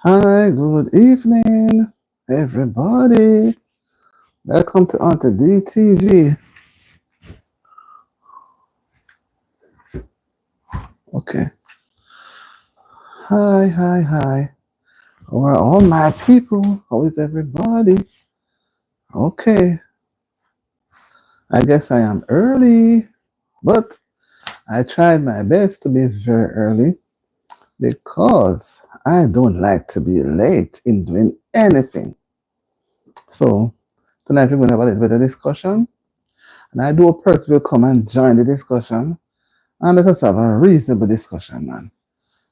Hi, good evening, everybody. Welcome to Auntie DTV. Okay. Hi, hi, hi. How are all my people? How is everybody? Okay. I guess I am early, but I tried my best to be very early because I don't like to be late in doing anything. So tonight we're going to have a little bit of discussion, and I do hope person will come and join the discussion, and let us have a reasonable discussion, man.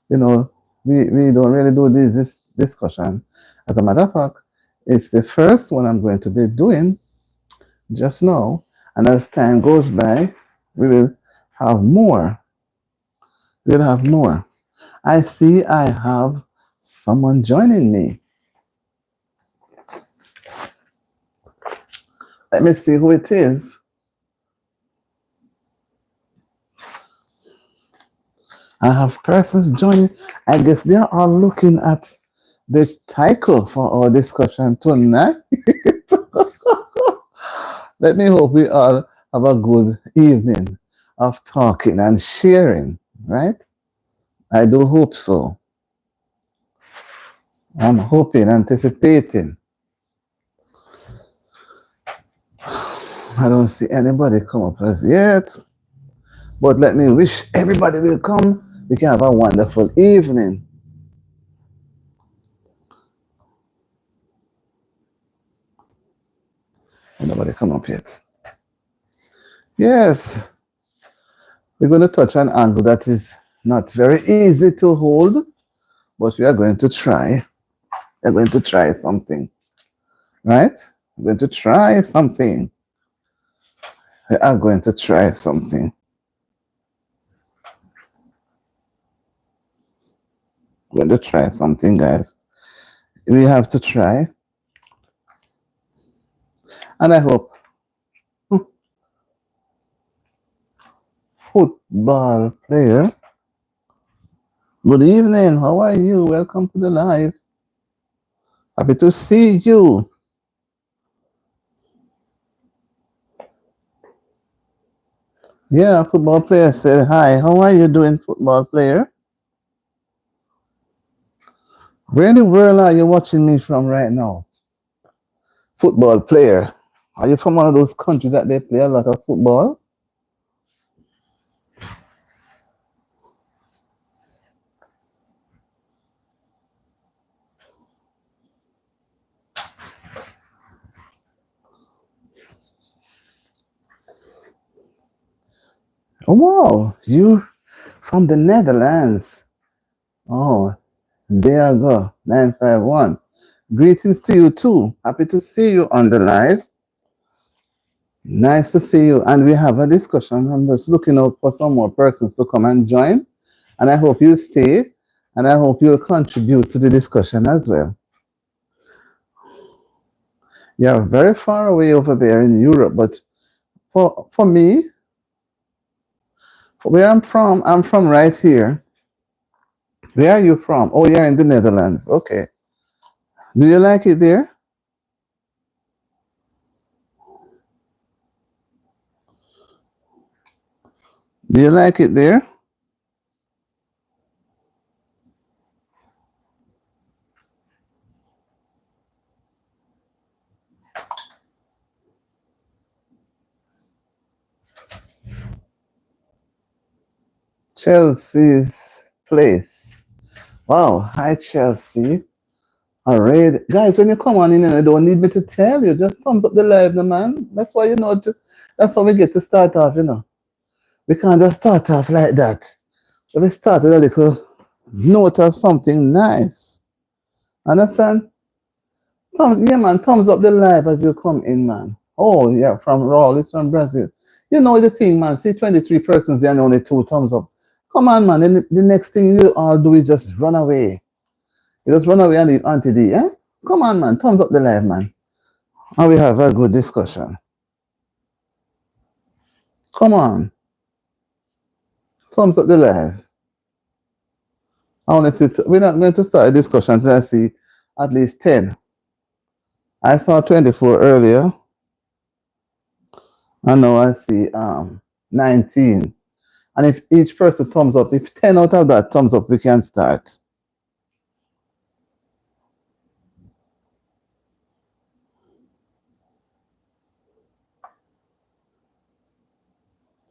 You know, we don't really do this discussion. As a matter of fact, it's the first one I'm going to be doing just now. And as time goes by, we will have more. We'll have more. I see I have someone joining me. Let me see who it is. I have persons joining. I guess they are all looking at the title for our discussion tonight. Let me hope we all have a good evening of talking and sharing, right? I do hope so. I'm hoping, anticipating. I don't see anybody come up as yet, but let me wish everybody will come. We can have a wonderful evening. Nobody come up yet. Yes, we're going to touch an angle that is not very easy to hold, but we are going to try. We're going to try something, right? We're going to try something. We are going to try something. We're going to try something, guys. We have to try. And I hope football player. Good evening. How are you? Welcome to the live. Happy to see you. Yeah, football player said hi. How are you doing, football player? Where in the world are you watching me from right now? Football player. Are you from one of those countries that they play a lot of football? Oh, wow, you from the Netherlands. Oh, there you go. 951. Greetings to you too. Happy to see you on the live. Nice to see you. And we have a discussion. I'm just looking out for some more persons to come and join. And I hope you stay. And I hope you'll contribute to the discussion as well. You're very far away over there in Europe, but for me, where I'm from right here. Where are you from? Oh, you're in the Netherlands. Okay. Do you like it there? Do you like it there? Chelsea's place. Wow. Hi, Chelsea. All right. Guys, when you come on in, you don't need me to tell you. Just thumbs up the live, no, man. That's why, that's how we get to start off. We can't just start off like that. So we start with a little note of something nice. Understand? Yeah, man. Thumbs up the live as you come in, man. Oh, yeah, from Raw. It's from Brazil. You know the thing, man. See, 23 persons there and only two thumbs up. Come on, man. The next thing you all do is just run away. You just run away and leave Auntie D, eh? Come on, man. Thumbs up the live, man. And we have a good discussion. Come on. Thumbs up the live. I only see, we're not going to start a discussion until I see at least 10. I saw 24 earlier. And now I see 19. And if each person thumbs up, if 10 out of that thumbs up, we can start.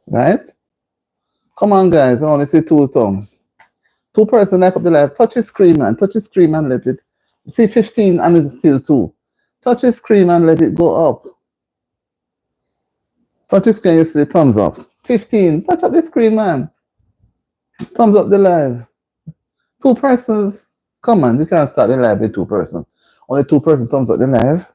Right? Come on, guys. I only see 2 thumbs. 2 person like up the live. Touch the screen, man. Touch the screen and let it. See 15 and it's still 2. Touch the screen and let it go up. Touch the screen, you see thumbs up. 15. Touch up the screen, man. Thumbs up the live. 2 persons. Come on, we can't start the live with 2 persons. Only 2 persons thumbs up the live.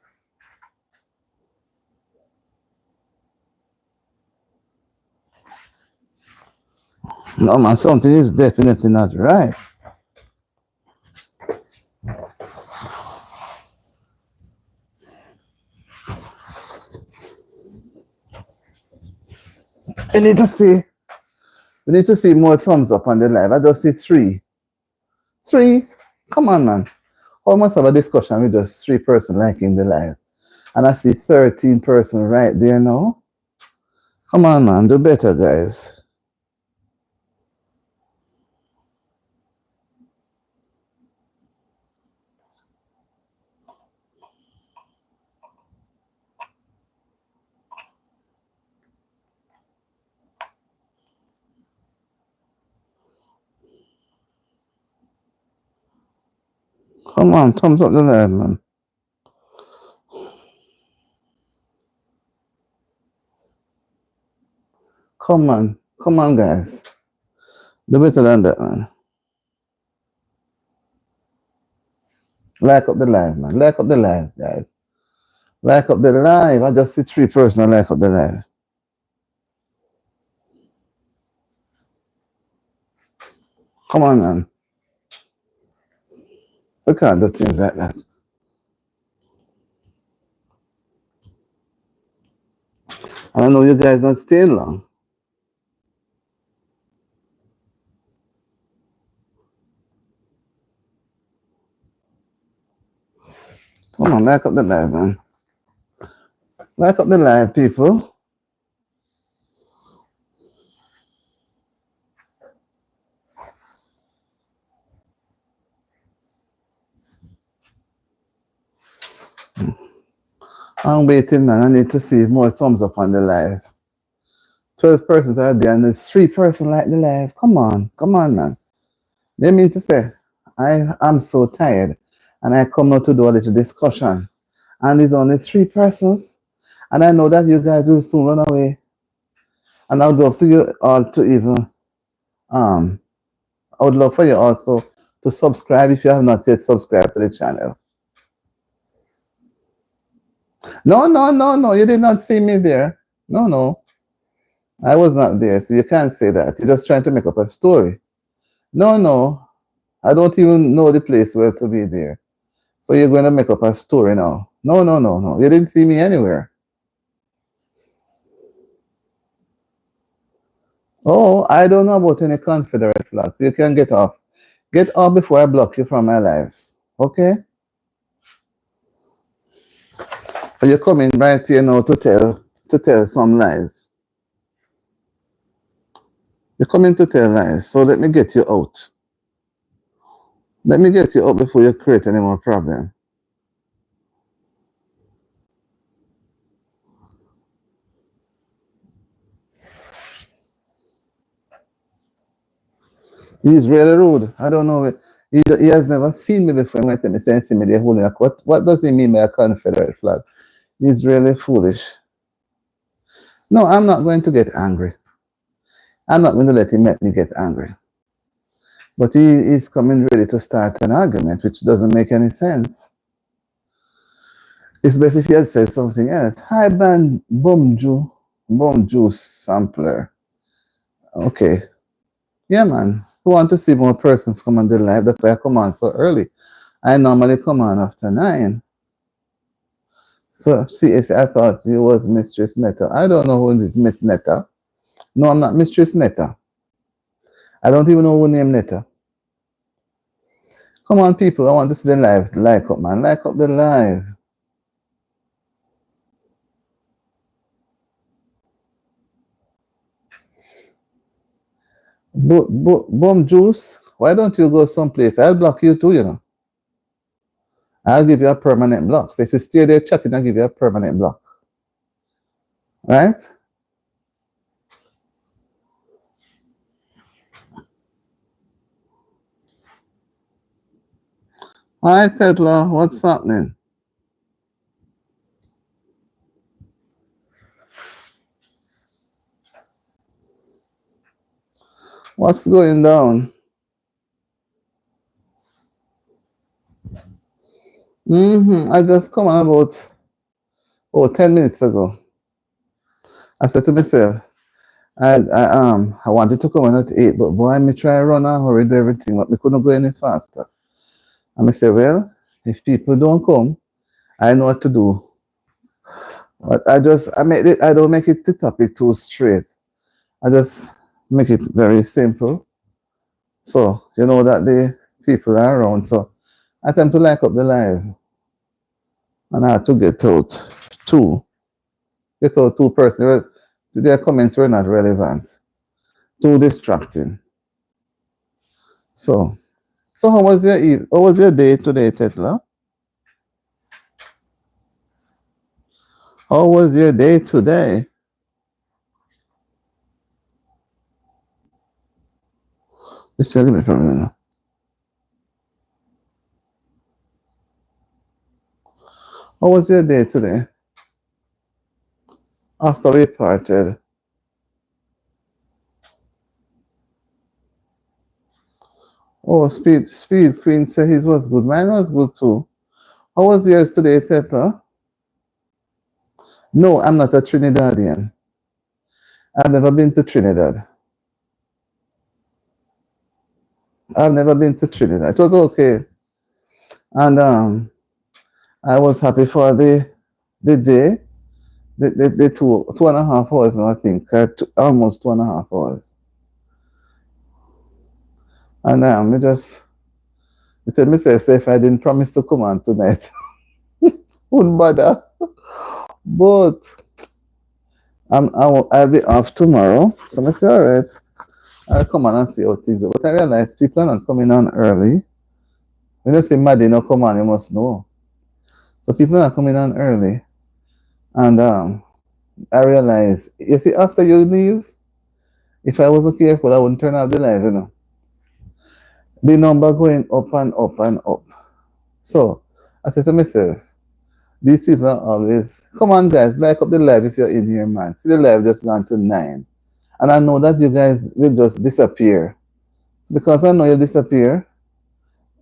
No, man, something is definitely not right. We need to see more thumbs up on the live. I just see 3. 3? Come on, man. How much of a discussion with just 3 person liking the live? And I see 13 person right there now. Come on, man. Do better, guys. Come on, thumbs up the live, man. Come on, guys. Do better than that, man. Like up the live, man. Like up the live, guys. Like up the live. I just see 3 person like up the live. Come on, man. We can't do things like that. I know you guys don't stay long. Come on, like up the live, man. Like up the live, people. I'm waiting, man. I need to see more thumbs up on the live. 12 persons are there, and there's 3 persons like the live. Come on, man. They mean to say, I am so tired, and I come out to do a little discussion, and there's only 3 persons, and I know that you guys will soon run away, and I would love to you all to even, I would love for you also to subscribe if you have not yet subscribed to the channel. No, you did not see me there. No, I was not there, so you can't say that. You're just trying to make up a story. No, I don't even know the place where to be there. So you're going to make up a story now. No. You didn't see me anywhere. Oh, I don't know about any Confederate flags. You can get off. Get off before I block you from my life. Okay? But you're coming right here now to tell some lies. You're coming to tell lies. So let me get you out. Let me get you out before you create any more problem. He's really rude. I don't know. He has never seen me before. He might tell me, saying, see me there holding a what does he mean by a Confederate flag? He's really foolish. No, I'm not going to get angry. I'm not going to let him make me get angry. But he is coming ready to start an argument, which doesn't make any sense. It's best if he had said something else. Hi, band, Bum Juice Sampler. Okay. Yeah, man. We want to see more persons come on the live. That's why I come on so early. I normally come on after 9. So, see, I thought you was Mistress Netta. I don't know who is Miss Netta. No, I'm not Mistress Netta. I don't even know who named Netta. Come on, people. I want to see the live. Like up, man. Like up the live. Boom juice. Why don't you go someplace? I'll block you too, you know. I'll give you a permanent block. So if you stay there chatting, I'll give you a permanent block. Right? Hi, Tedla. What's happening? What's going down? I just come on about 10 minutes ago. I said to myself, I wanted to come on at 8, but boy, me try run and hurry do everything, but me couldn't go any faster. And I said, well, if people don't come, I know what to do. But I don't make it the topic too straight. I just make it very simple. So you know that the people are around. So I tend to like up the live. And I had to get out two persons. Their comments were not relevant. Too distracting. So how was your day today, Tetla? How was your day today? Just tell me from now. How was your day today? After we parted. Oh, Speed Queen said his was good. Mine was good too. How was yours today, Tetla? No, I'm not a Trinidadian. I've never been to Trinidad. I've never been to Trinidad. It was okay. And I was happy for the day. The 2.5 hours now, I think. Almost 2.5 hours. And I just tell myself, say if I didn't promise to come on tonight, wouldn't bother. But I'll be off tomorrow. So I say, all right, I'll come on and see how things are. But I realize people are not coming on early. When you say Maddie not come on, you must know. So people are coming on early. And I realize, you see, after you leave, if I wasn't careful, I wouldn't turn off the live, you know. The number going up and up and up. So I said to myself, these people are always, come on guys, like up the live if you're in here, man. See the live just gone to 9. And I know that you guys will just disappear. Because I know you disappear,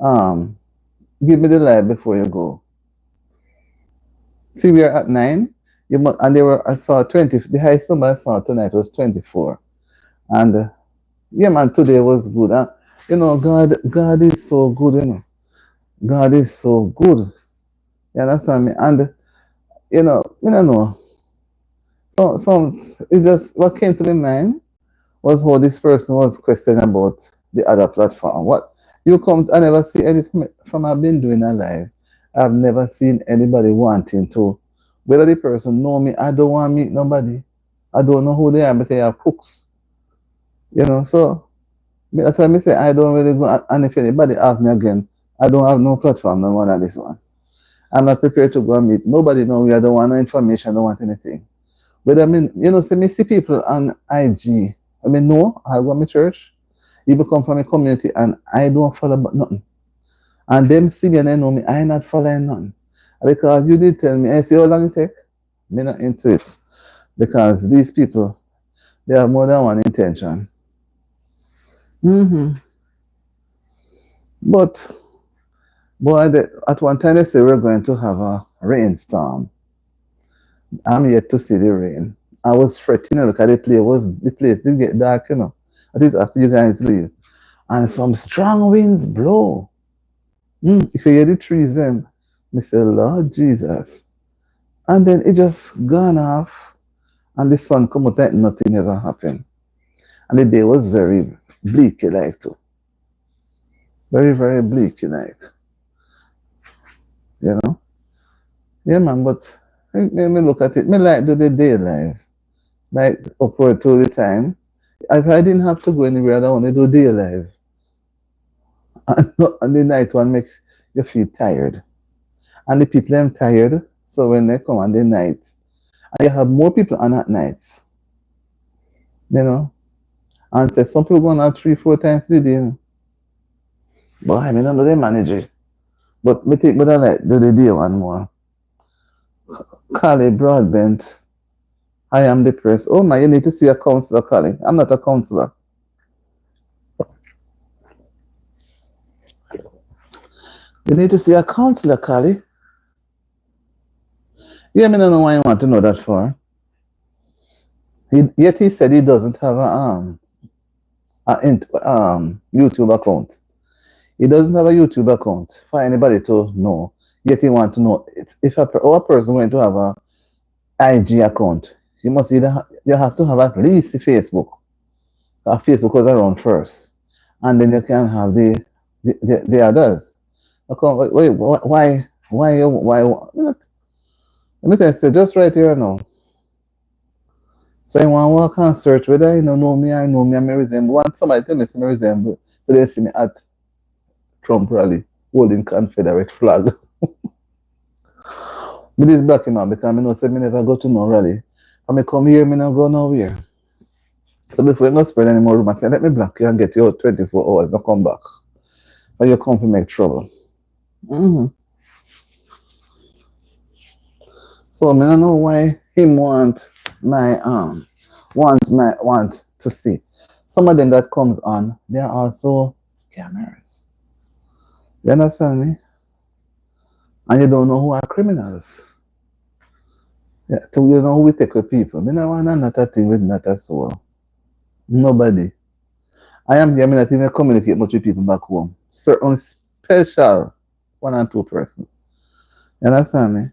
give me the live before you go. See, we are at 9. And I saw 20, the highest number I saw tonight was 24. And yeah, man, today was good. You know, God is so good, you know. God is so good. You understand me? And you know, I don't know. So it just what came to my mind was how this person was questioning about the other platform. What you come, I never see any from I've been doing a live. I've never seen anybody wanting to. Whether the person know me, I don't want to meet nobody. I don't know who they are because they are crooks. You know, so that's why I say I don't really go. And if anybody asks me again, I don't have no platform no more than this one. I'm not prepared to go and meet nobody. No, I don't want no information. I don't want anything. But I mean, you know, me see people on IG. I mean, no, I go to my church. Even come from a community, and I don't follow about nothing. And them see me and they know me. I not following nothing because you did tell me. I see how long it take. Me not into it because these people they have more than one intention. But boy, at one time they say we're going to have a rainstorm. I'm yet to see the rain. I was fretting. Look at the place did get dark, you know. At least after you guys leave, and some strong winds blow. If you hear the trees, then I say, Lord Jesus, and then it just gone off, and the sun come out like nothing ever happened, and the day was very bleak, like too. Very, very bleak, like, you know. Yeah, man, but me look at it. Me like do the day life, like upward to the time. If I didn't have to go anywhere, I only do day life. And the night one makes you feel tired. And the people them tired, so when they come on the night, and you have more people on at night, you know. And say some people going out 3, 4 times a day. But I mean, I know they manage it. But me think, but I like do the day one more. Cali Broadbent. I am depressed. Oh my, you need to see a counselor, Cali. I'm not a counselor. You need to see a counselor, Cali. Yeah, I don't know why you want to know that for. Yet he said he doesn't have a YouTube account. He doesn't have a YouTube account for anybody to know. Yet he want to know if a person going to have a IG account. You must either you have to have at least the Facebook. Facebook was around first, and then you can have the others. Okay, wait, why? Let me tell you, just right here now. So I want to walk and search whether you know me or know me and me resemble. Want somebody tell me see me resemble, so they see me at Trump rally holding Confederate flag. Me this black him out because I know say me never go to no rally. When me come here, me not go nowhere. So before you not spread any more rumors, say let me block you and get you out 24 hours, not come back. Or you come to make trouble. Mm-hmm. So I don't know why him want to see. Some of them that comes on, they are also scammers. You understand me? And you don't know who are criminals. Yeah, so you know who we take with people. Me no want another thing with not a soul. Nobody. I am here, me not even communicate much with people back home. Certain special 1 or 2 persons. You understand me?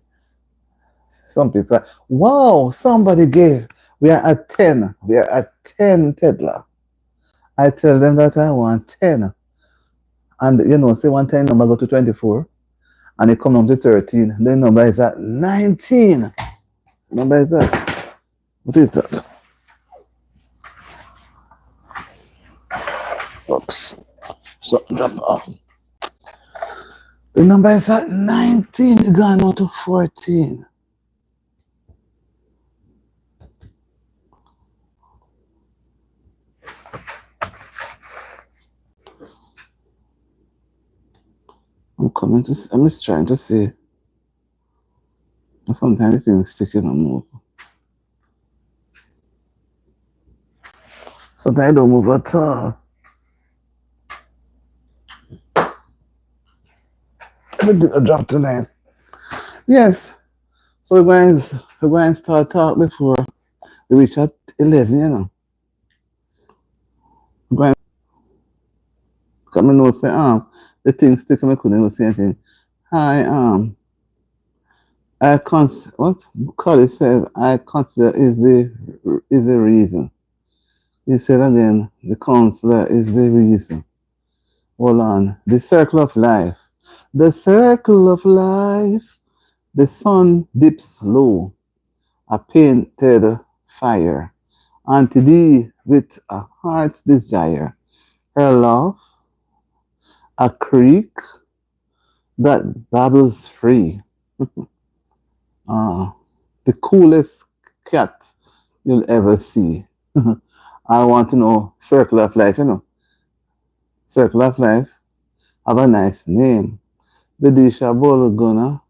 Some people, wow, somebody gave. We are at 10. We are at 10 peddler. I tell them that I want 10. And you know, say 1 time number go to 24 and it come down to 13. The number is at 19. The number is that. What is that? Oops. So jump off. The number is at 19. It gone out to 14. I'm just trying to see. Sometimes things sticking and move. Sometimes I don't move at all. But did I drop tonight? Yes. So we're going to start talk before we reach at 11, you know. We're going to come and know say, the thing sticking, I couldn't say anything. Hi, what Cody says I consider is the reason. He said again, the counselor is the reason. Hold on. The circle of life. The circle of life. The sun dips low, a painted fire. Unto thee with a heart's desire. Her love, a creek that babbles free. The coolest cat you'll ever see. I want to know circle of life, you know. Circle of life. Have a nice name. Vidisha Bologuna.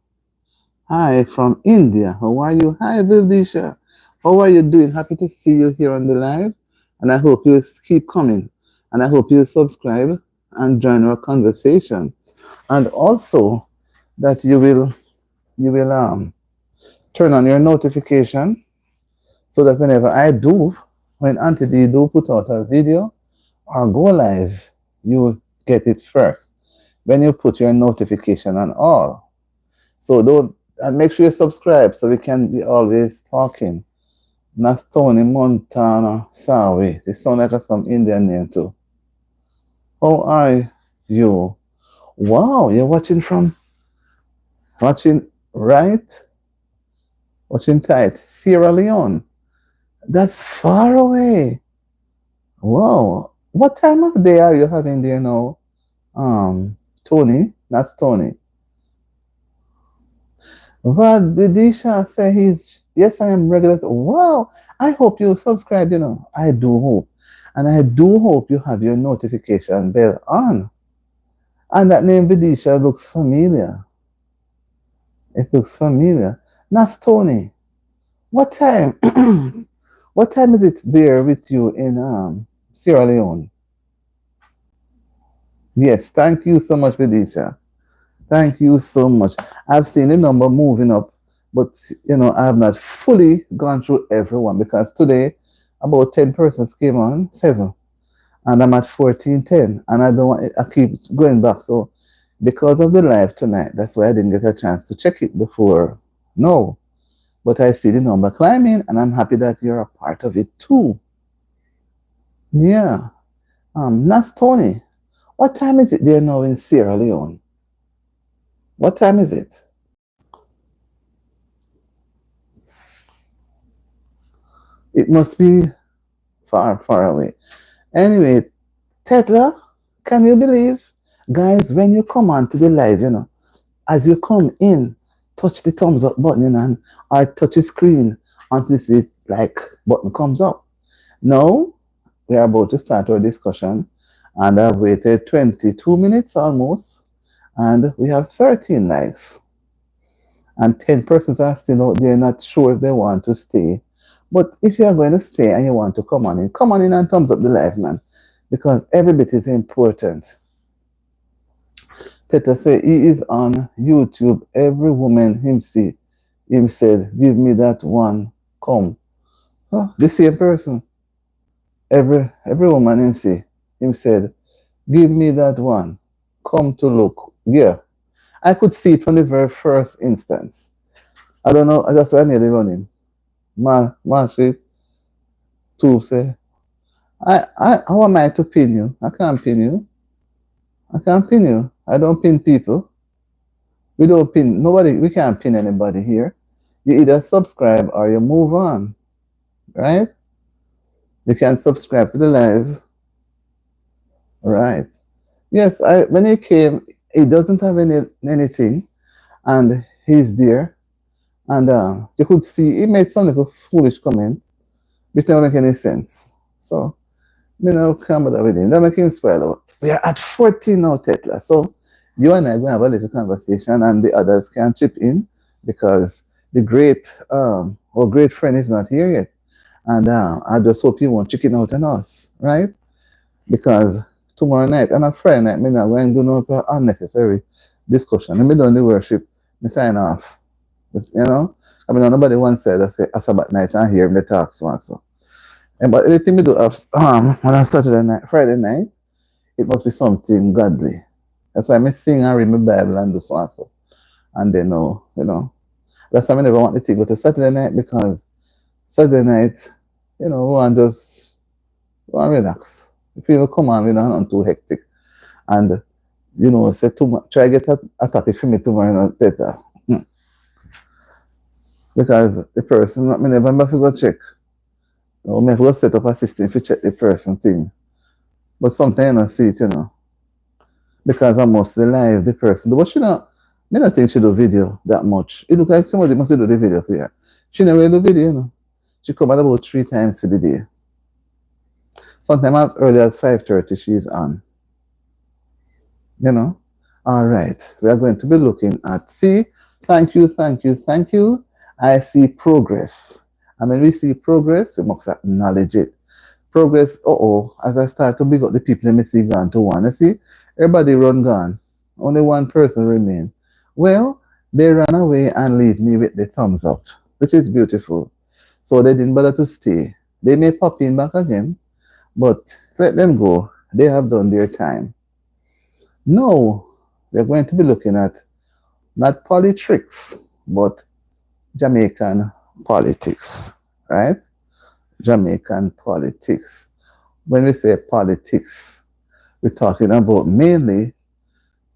Hi from India. How are you? Hi Vidisha. How are you doing? Happy to see you here on the live. And I hope you keep coming. And I hope you subscribe and join our conversation. And also that you will turn on your notification so that when Auntie D do put out a video or go live, you get it first. When you put your notification on all. So don't and make sure you subscribe so we can be always talking. Nastoni Montana Sawi. It sounds like some Indian name too. How are you? Wow, you're watching right, watching tight. Sierra Leone. That's far away. Wow. What time of day are you having there now? Tony, that's Tony. Vad Vidisha say he's yes, I am regular. Wow. I hope you subscribe, I do hope. And I do hope you have your notification bell on. And that name Vidisha looks familiar. It looks familiar. That's Tony. What time? What time is it there with you in Sierra Leone? Yes, thank you so much, Vidisha. Thank you so much. I've seen the number moving up, but I have not fully gone through everyone because today about 10 persons came on, 7, and I'm at 1410, and I don't want I keep going back. So because of the live tonight, that's why I didn't get a chance to check it before. No, but I see the number climbing, and I'm happy that you're a part of it too. Yeah. That's Tony. What time is it there now in Sierra Leone? What time is it? It must be far, far away. Anyway, Tetla, can you believe? Guys, when you come on to the live, as you come in, touch the thumbs up button and or touch the screen until the like button comes up. Now, we are about to start our discussion, and I've waited 22 minutes almost, and we have 13 likes. And 10 persons are still out there not sure if they want to stay. But if you are going to stay and you want to come on in and thumbs up the live, man, because every bit is important. Teta say he is on YouTube. Every woman him see, him said, give me that one, come. Huh? The same person. Every woman him see, him said, give me that one, come to look. Yeah, I could see it from the very first instance. I don't know, that's why I nearly running. Marshy, to say, how am I to pin you? I can't pin you. I can't pin you. I don't pin people. We don't pin nobody. We can't pin anybody here. You either subscribe or you move on, right? You can subscribe to the live, right? Yes, when he came, he doesn't have anything, and he's there, and you could see he made some little foolish comments, which don't make any sense. So, come with him. Don't make him spoil out. We are at 14 now, Tetla. So you and I are going to have a little conversation, and the others can chip in because the our great friend is not here yet. And I just hope you won't chicken out on us, right? Because tomorrow night and a Friday night, I'm not going to do no unnecessary discussion. Let me do the worship, me sign off. I mean, nobody once said I say a Sabbath night and hear me talk so and so. But anything we do on a Saturday night, Friday night, it must be something godly. That's why I sing and read my Bible and do so and so. And they know. That's why I never want to go to Saturday night because Saturday night, we want to relax. If people come on, we don't want too hectic. And, say too much, try to get a topic for me tomorrow better. Because the person, I never have to go check. I have to go set up a system to check the person thing. But sometimes I see it, because I'm mostly live the person. But I don't think she do video that much. It look like somebody must do the video for her. She never do video, She come out about 3 times for the day. Sometimes as early as 5:30 she's on. All right. We are going to be looking at thank you. I see progress. And when we see progress, we must acknowledge it. Progress, as I start to big up the people let me see gone to one. You see, everybody run gone. Only one person remain. Well, they ran away and leave me with the thumbs up, which is beautiful. So they didn't bother to stay. They may pop in back again, but let them go. They have done their time. No, we're going to be looking at not politics, but Jamaican politics, right? Jamaican politics. When we say politics, we're talking about mainly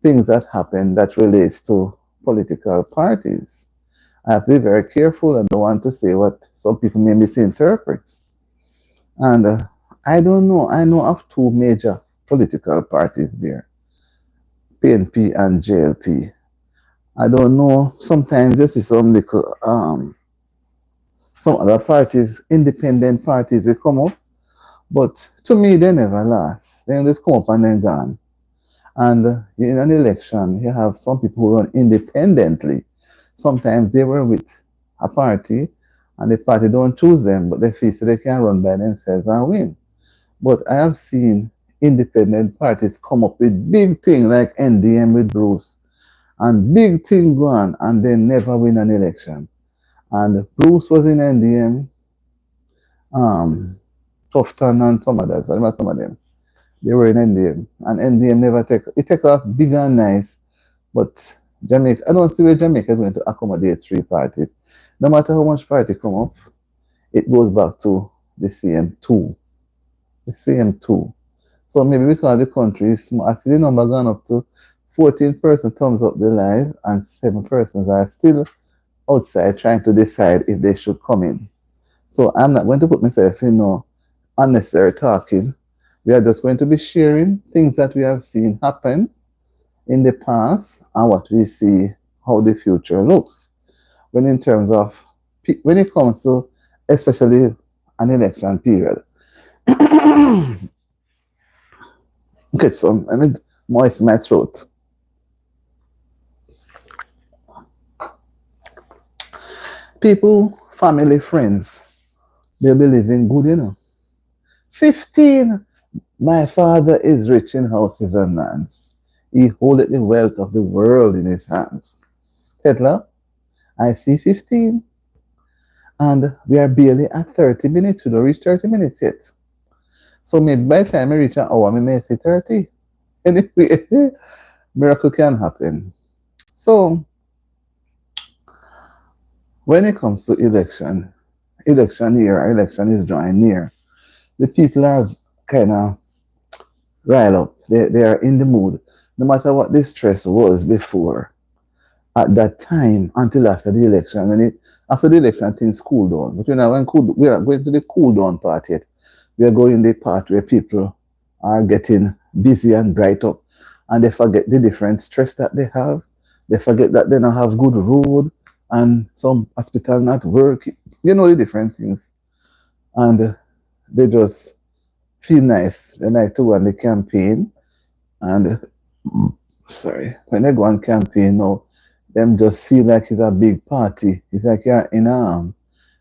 things that happen that relates to political parties. I have to be very careful. I don't want to say what some people may misinterpret. And I don't know. I know of two major political parties there, PNP and JLP. I don't know. Sometimes you see some little, some other parties, independent parties will come up, but to me they never last. They just come up and then gone. And in an election, you have some people who run independently. Sometimes they were with a party, and the party don't choose them, but they feel so they can run by themselves and win. But I have seen independent parties come up with big things like NDM with Bruce, and big thing go on, and they never win an election. And Bruce was in NDM, um, Tufton and some others. I remember some of them. They were in NDM, and NDM never take off big and nice. But Jamaica, I don't see where Jamaica is going to accommodate three parties. No matter how much party come up, it goes back to the same two, the same two. So maybe because the country is small, I see the number gone up to 14% thumbs up the live, and 7 persons are still outside trying to decide if they should come in. So I'm not going to put myself in no unnecessary talking. We are just going to be sharing things that we have seen happen in the past and what we see how the future looks. When in terms of when it comes to especially an election period. Okay, so I need moist my throat. People, family, friends, they'll be living good, 15. My father is rich in houses and lands. He holdeth the wealth of the world in his hands. Peddler, I see 15. And we are barely at 30 minutes. We don't reach 30 minutes yet. So maybe by the time we reach an hour, we may see 30. Anyway, miracle can happen. So when it comes to election year, election is drawing near. The people are kind of riled up. They are in the mood. No matter what the stress was before, at that time until after the election. After the election, things cool down. But we are going to the cool down part yet. We are going the part where people are getting busy and bright up, and they forget the different stress that they have. They forget that they don't have good road and some hospital not work. You know the different things, and they just feel nice. They like to go on the campaign, and sorry, when they go on campaign now, them just feel like it's a big party. It's like you're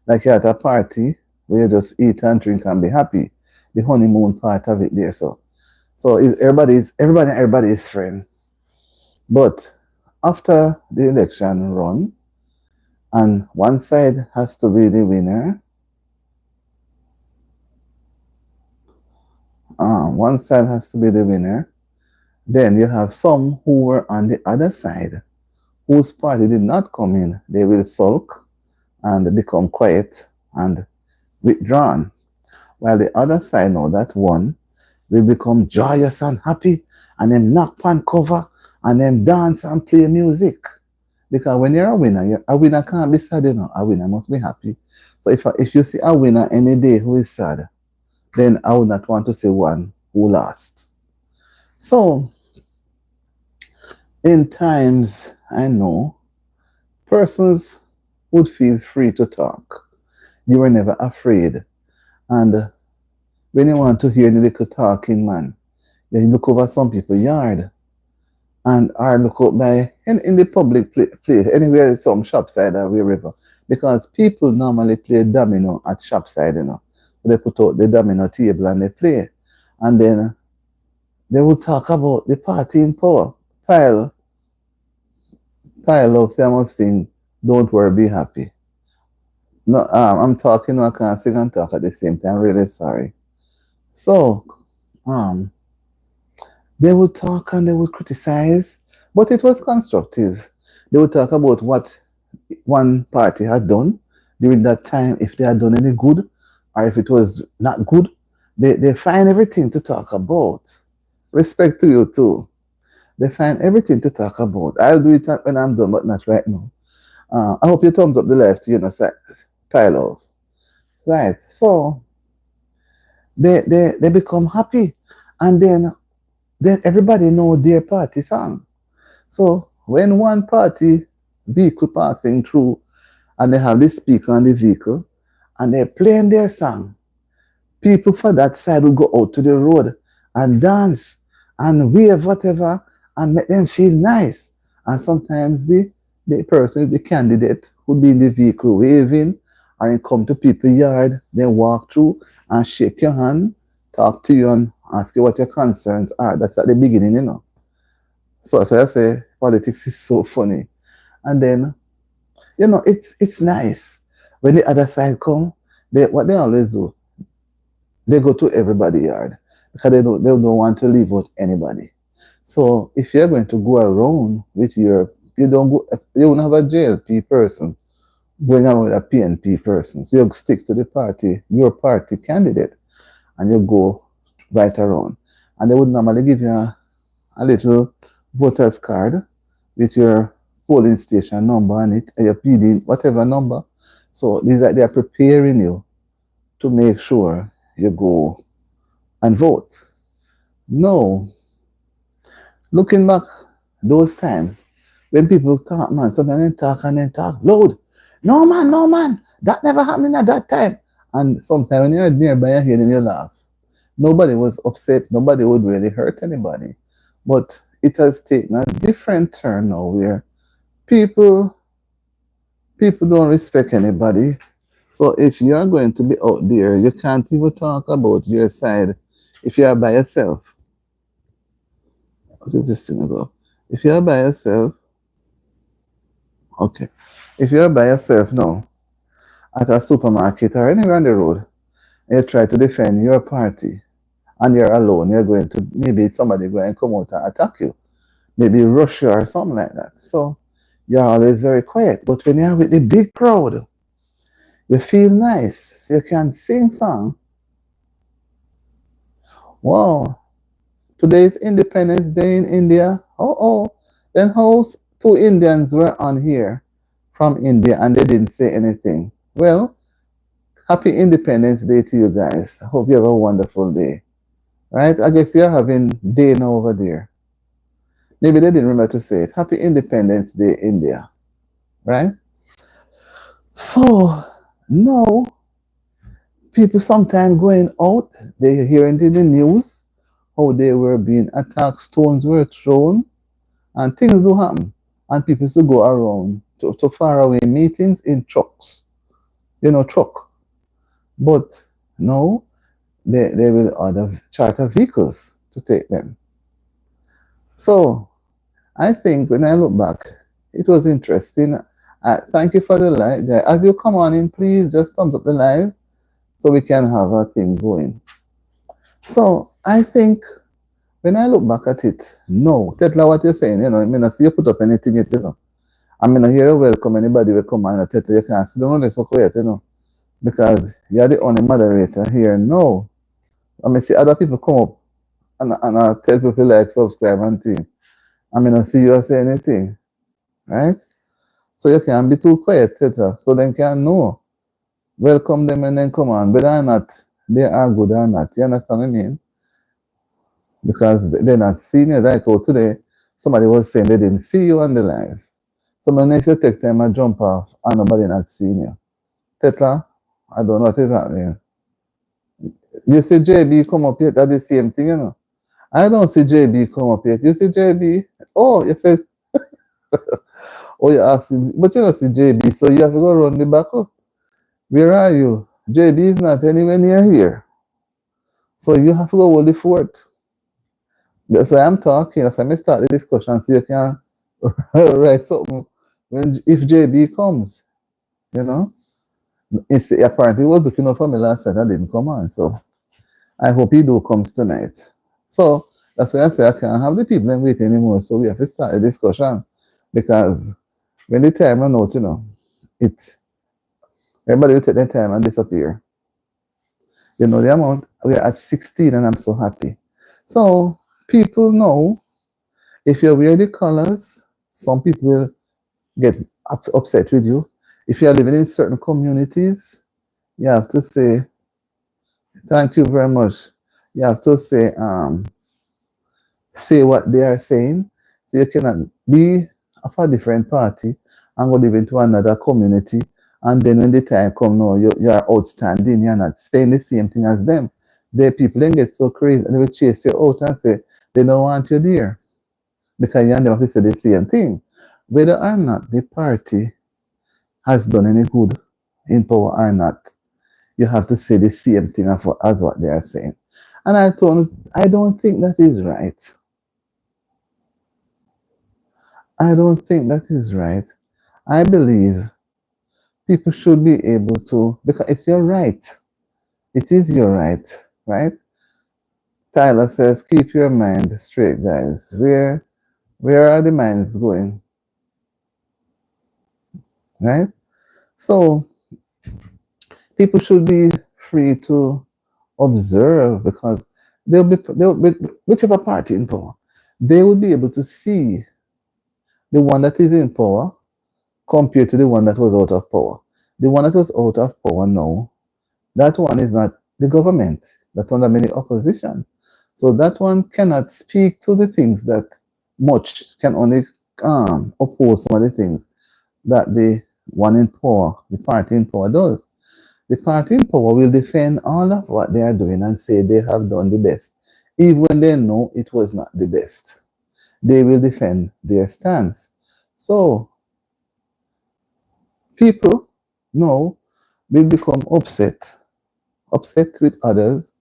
like you're at a party where you just eat and drink and be happy. The honeymoon part of it there. So everybody's friend. But after the election run, and one side has to be the winner. One side has to be the winner. Then you have some who were on the other side, whose party did not come in. They will sulk and become quiet and withdrawn. While the other side know that one will become joyous and happy, and then knock pan cover and then dance and play music. Because when you're a winner can't be sad, A winner must be happy. So if you see a winner any day who is sad, then I would not want to see one who lost. So in times I know persons would feel free to talk. You were never afraid. And when you want to hear the little talking man, you look over some people's yard and or look up by in the public place, anywhere, some shop side or wherever. Because people normally play domino at shop side, So they put out the domino table and they play. And then they will talk about the party in power. Pile up, say I must sing, don't worry, be happy. No, I'm talking, I can't sing and talk at the same time. I'm really sorry. So, um, they would talk and they would criticize, but it was constructive. They would talk about what one party had done during that time, if they had done any good, or if it was not good. They find everything to talk about. Respect to you too. They find everything to talk about. I'll do it when I'm done, but not right now. I hope you thumbs up the left, pile of. Right. So they become happy. And then everybody know their party song. So when one party vehicle passing through and they have this speaker on the vehicle and they're playing their song, people for that side will go out to the road and dance and wave whatever and make them feel nice. And sometimes the person, the candidate, would be in the vehicle waving and then come to people's yard, then walk through and shake your hand, talk to you and ask you what your concerns are. That's at the beginning. So I say politics is so funny. And then, it's nice. When the other side come, what they always do, they go to everybody's yard because they don't want to leave out anybody. So if you're going to go around with you don't go, you won't have a JLP person going around with a PNP person. So you stick to the party, your party candidate, and you go right around. And they would normally give you a little voter's card with your polling station number on it, your PD, whatever number. So these are they are preparing you to make sure you go and vote. No, looking back those times when people talk, man, sometimes they talk and then talk loud. No man, that never happened at that time. And sometimes when you're nearby, you hear them, you laugh. Nobody was upset. Nobody would really hurt anybody. But it has taken a different turn now where people don't respect anybody. So if you're going to be out there, you can't even talk about your side if you are by yourself. What is this thing about? If you're by yourself, okay. If you're by yourself now at a supermarket or anywhere on the road, and you try to defend your party and you're alone, you're going to maybe somebody going to come out and attack you, maybe rush you or something like that. So you're always very quiet. But when you're with the big crowd, you feel nice. So you can sing song. Wow. Today is Independence Day in India. Oh. Then how two Indians were on here from India and they didn't say anything. Well, happy Independence Day to you guys. I hope you have a wonderful day. Right? I guess you're having day now over there. Maybe they didn't remember to say it. Happy Independence Day, India. Right? So now people sometimes going out, they hearing in the news how they were being attacked, stones were thrown, and things do happen. And people used to go around to faraway meetings in trucks. Truck. But now they will order charter vehicles to take them. So I think when I look back, it was interesting. Thank you for the live, guys. As you come on in, please just thumbs up the live so we can have a thing going. So I think when I look back at it, no, Tetla, what you're saying, I mean, I see you put up anything yet, I mean, I hear you welcome anybody will come on, Tetla, you can't sit down on so quiet, because you're the only moderator here. No, I mean, see other people come up and I tell people like subscribe and thing. I mean, I see you say anything, right? So you can't be too quiet, Tetla, so they can know. Welcome them and then come on, whether or not they are good or not. You understand what I mean? Because they're not seeing you. Like today, somebody was saying they didn't see you on the live. So maybe if you take time and jump off and nobody not seeing you. Tetla, I don't know what is happening. You see JB come up yet at the same thing, I don't see JB come up yet. You see JB? Oh, you said, oh, you're asking, but you don't see JB, so you have to go run the back up. Where are you? JB is not anywhere near here. So you have to go hold the fort. That's why I'm talking. That's why I start the discussion so you can write something if JB comes. Apparently he was looking out for me last night and didn't come on. So I hope he do comes tonight. So that's why I say I can't have the people waiting anymore. So we have to start a discussion. Because when the time run out, everybody will take their time and disappear. The amount, we're at 16 and I'm so happy. So people know If you wear the colors, some people will get upset with you. If you are living in certain communities, you have to say, thank you very much. You have to say what they are saying. So you cannot be of a different party and go live into another community. And then when the time come now, you are outstanding, you're not saying the same thing as them. The people then get so crazy and they will chase you out and say they don't want you there because you and them have to say the same thing. Whether or not the party has done any good in power or not, you have to say the same thing as what they are saying. And I don't think that is right. I don't think that is right. I believe people should be able to, because it's your right. It is your right, right? Tyler says, keep your mind straight, guys. Where are the minds going? Right? So people should be free to observe because they'll be whichever party in power, they will be able to see the one that is in power compared to the one that was out of power. The one that was out of power now, that one is not the government. That one has many opposition. So that one cannot speak to the things that much can only oppose some of the things that the one in power, the party in power does. The party in power will defend all of what they are doing and say they have done the best, even when they know it was not the best. They will defend their stance. So people now will become upset with others.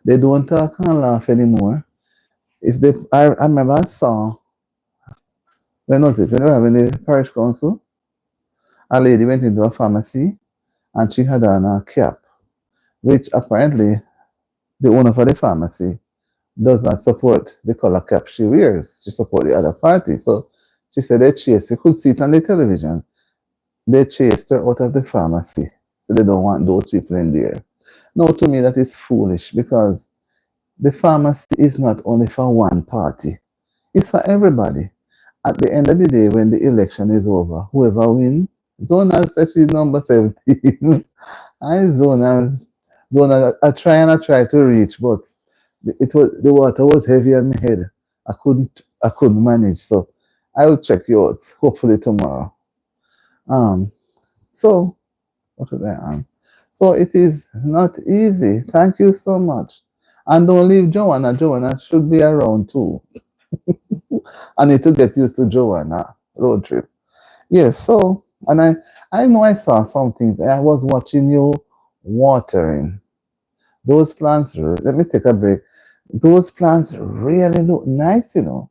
They don't talk and laugh anymore. If they, I remember I saw when was it? When we were having the parish council, a lady went into a pharmacy and she had on a cap, which apparently the owner for the pharmacy does not support the color cap she wears. She support the other party. So she said they chased. You could see it on the television. They chased her out of the pharmacy. So they don't want those people in there. Now, to me, that is foolish because the pharmacy is not only for one party, it's for everybody. At the end of the day, when the election is over, whoever wins, Zonas actually number 17. I Zonas, I try to reach, but the water was heavy on my head. I couldn't manage. So I will check you out, hopefully tomorrow. Um, so what was I on? So it is not easy. Thank you so much. And don't leave Joanna. Joanna should be around too. I need to get used to Joanna road trip. Yes, so and I know I saw some things. I was watching you watering those plants. Let me take a break. Those plants really look nice, you know.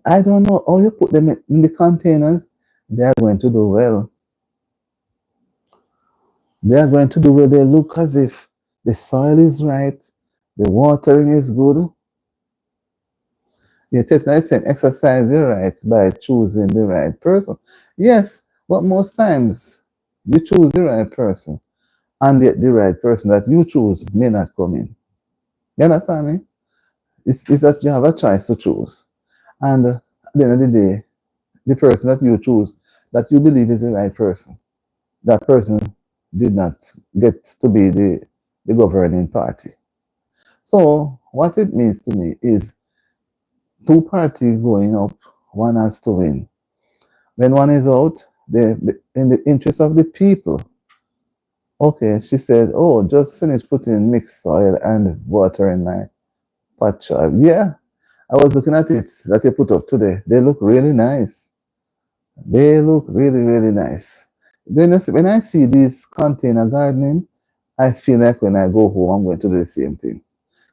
I don't know how you put them in the containers. They are going to do well. They are going to do well. They look as if the soil is right, the watering is good. You take nice and exercise your rights by choosing the right person. Yes, but most times you choose the right person, and yet the right person that you choose may not come in. You understand me? It's that you have a choice to choose. And at the end of the day, the person that you choose, that you believe is the right person, that person did not get to be the governing party. So what it means to me is two parties going up, one has to win. When one is out, in the interest of the people. Okay, she said, oh, just finished putting mixed soil and water in my patch. Yeah, I was looking at it that you put up today. They look really nice. They look really, really nice. When I see these container gardening, I feel like when I go home, I'm going to do the same thing.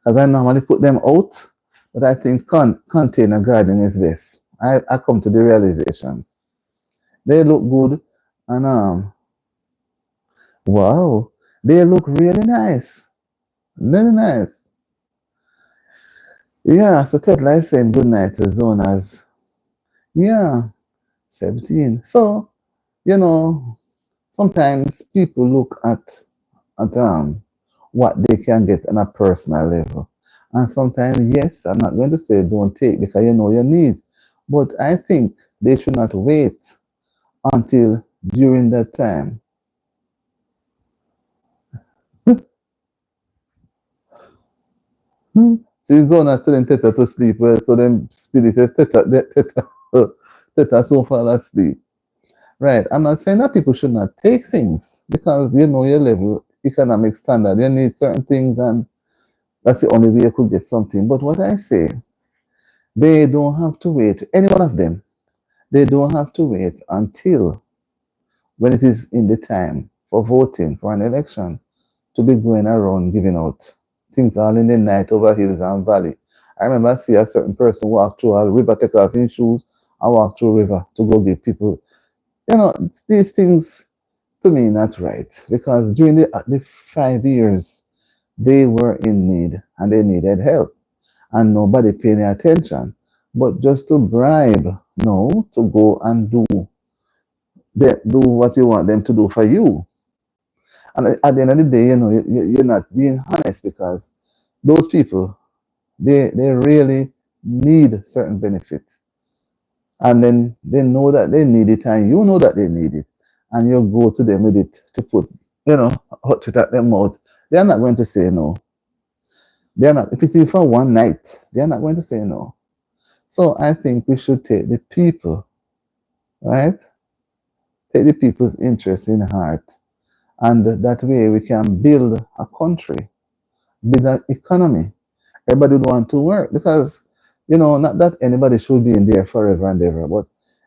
Because I normally put them out, but I think container gardening is best. I come to the realization. They look good, and wow, they look really nice. Really nice. Yeah, so Tetla is saying good night to Zonas. Yeah, 17. So, you know, sometimes people look at what they can get on a personal level. And sometimes, yes, I'm not going to say don't take because you know your needs. But I think they should not wait until during that time. Hmm. See, Zona telling Teta to sleep, so then Spirit says, Teta so fall asleep. Right. I'm not saying that people should not take things because you know your level economic standard. You need certain things, and that's the only way you could get something. But what I say, they don't have to wait. Any one of them, they don't have to wait until when it is in the time for voting for an election to be going around giving out things all in the night over hills and valley. I remember I see a certain person walk through a river, take off his shoes, and walk through a river to go give people. You know, these things to me not right because during the 5 years they were in need and they needed help and nobody paid any attention. But just to bribe, no, to go and do what you want them to do for you. And at the end of the day, you know, you're not being honest because those people, they really need certain benefits. And then they know that they need it and you know that they need it. And you go to them with it to put, you know, hot it at their mouth. They're not going to say no. They're not, if it's even for one night, they're not going to say no. So I think we should take the people, right? Take the people's interest in heart. And that way we can build a country, build an economy. Everybody would want to work because, you know, not that anybody should be in there forever and ever, but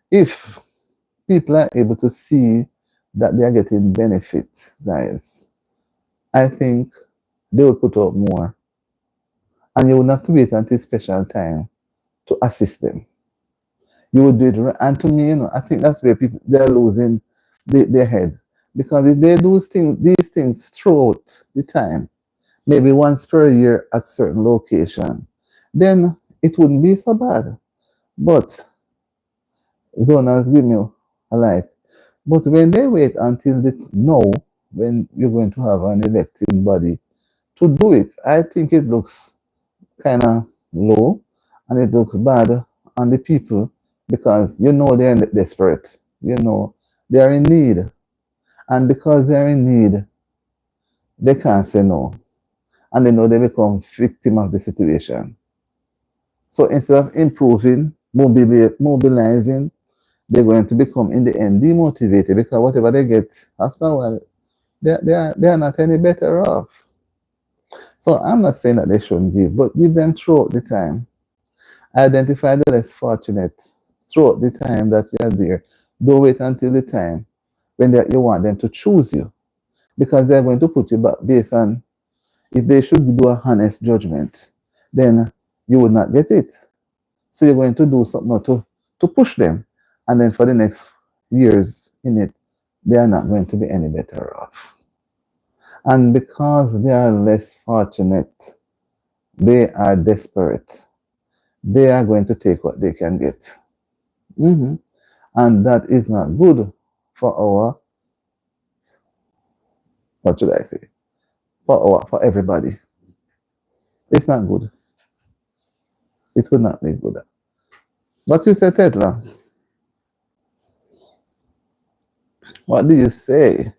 if people are able to see that they are getting benefit, guys, I think they will put up more. And you will not have to wait until special time to assist them. You would do it, and to me, you know, I think that's where people they're losing their heads because if they do these things throughout the time, maybe once per year at certain location, then it wouldn't be so bad. But zoners give me a light. But when they wait until they know when you're going to have an electing body to do it, I think it looks kind of low and it looks bad on the people because you know they're desperate. You know they're in need. And because they're in need, they can't say no. And they know they become victim of the situation. So instead of improving, mobilizing, they're going to become in the end demotivated because whatever they get after a while, they are not any better off. So I'm not saying that they shouldn't give, but give them throughout the time. Identify the less fortunate throughout the time that you are there. Don't wait until the time when you want them to choose you because they're going to put you back based on if they should do a honest judgment, then you would not get it. So you're going to do something to push them. And then for the next years in it, they are not going to be any better off. And because they are less fortunate, they are desperate. They are going to take what they can get. hmm And that is not good for our, what should I say, for everybody. It's not good. It would not be good. What you say, Tetla? What do you say?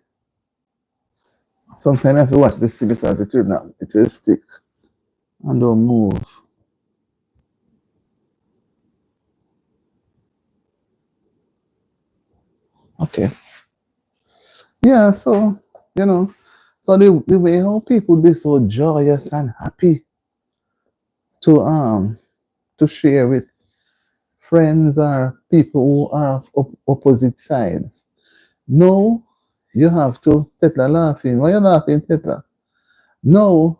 Sometimes I have to watch this thing because it will stick and don't move. Okay. Yeah, so, you know, so the way how people be so joyous and happy to to share with friends or people who are of opposite sides. No, you have to Tetla laughing. Why you laughing, Tetla? No,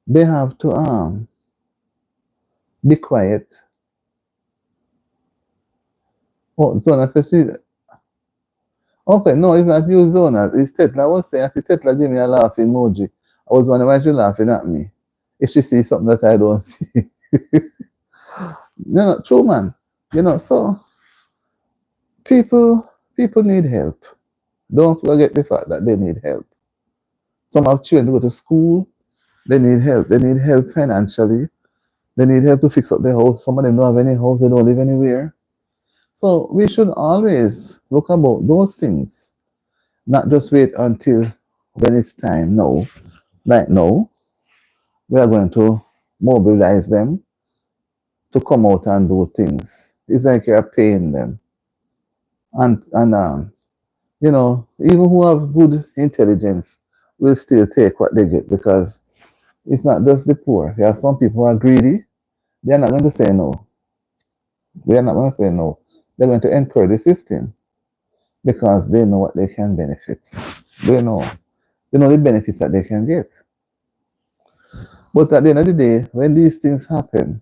they have to be quiet. Oh, Zona says she okay, no, it's not you, Zona. It's Tetla. I was saying, I see Tetla give me a laugh emoji. I was wondering why she laughing at me. If she sees something that I don't see. You know, true man. You know, so people need help. Don't forget the fact that they need help. Some have children who go to school, they need help. They need help financially. They need help to fix up their house. Some of them don't have any house, they don't live anywhere. So we should always look about those things, not just wait until when it's time. No, like no, we are going to mobilize them to come out and do things. It's like you're paying them, and even who have good intelligence will still take what they get because it's not just the poor. There are some people who are greedy. They are not going to say no. They are not going to say no. They're going to encourage the system because they know what they can benefit. They know. They know the benefits that they can get. But at the end of the day, when these things happen,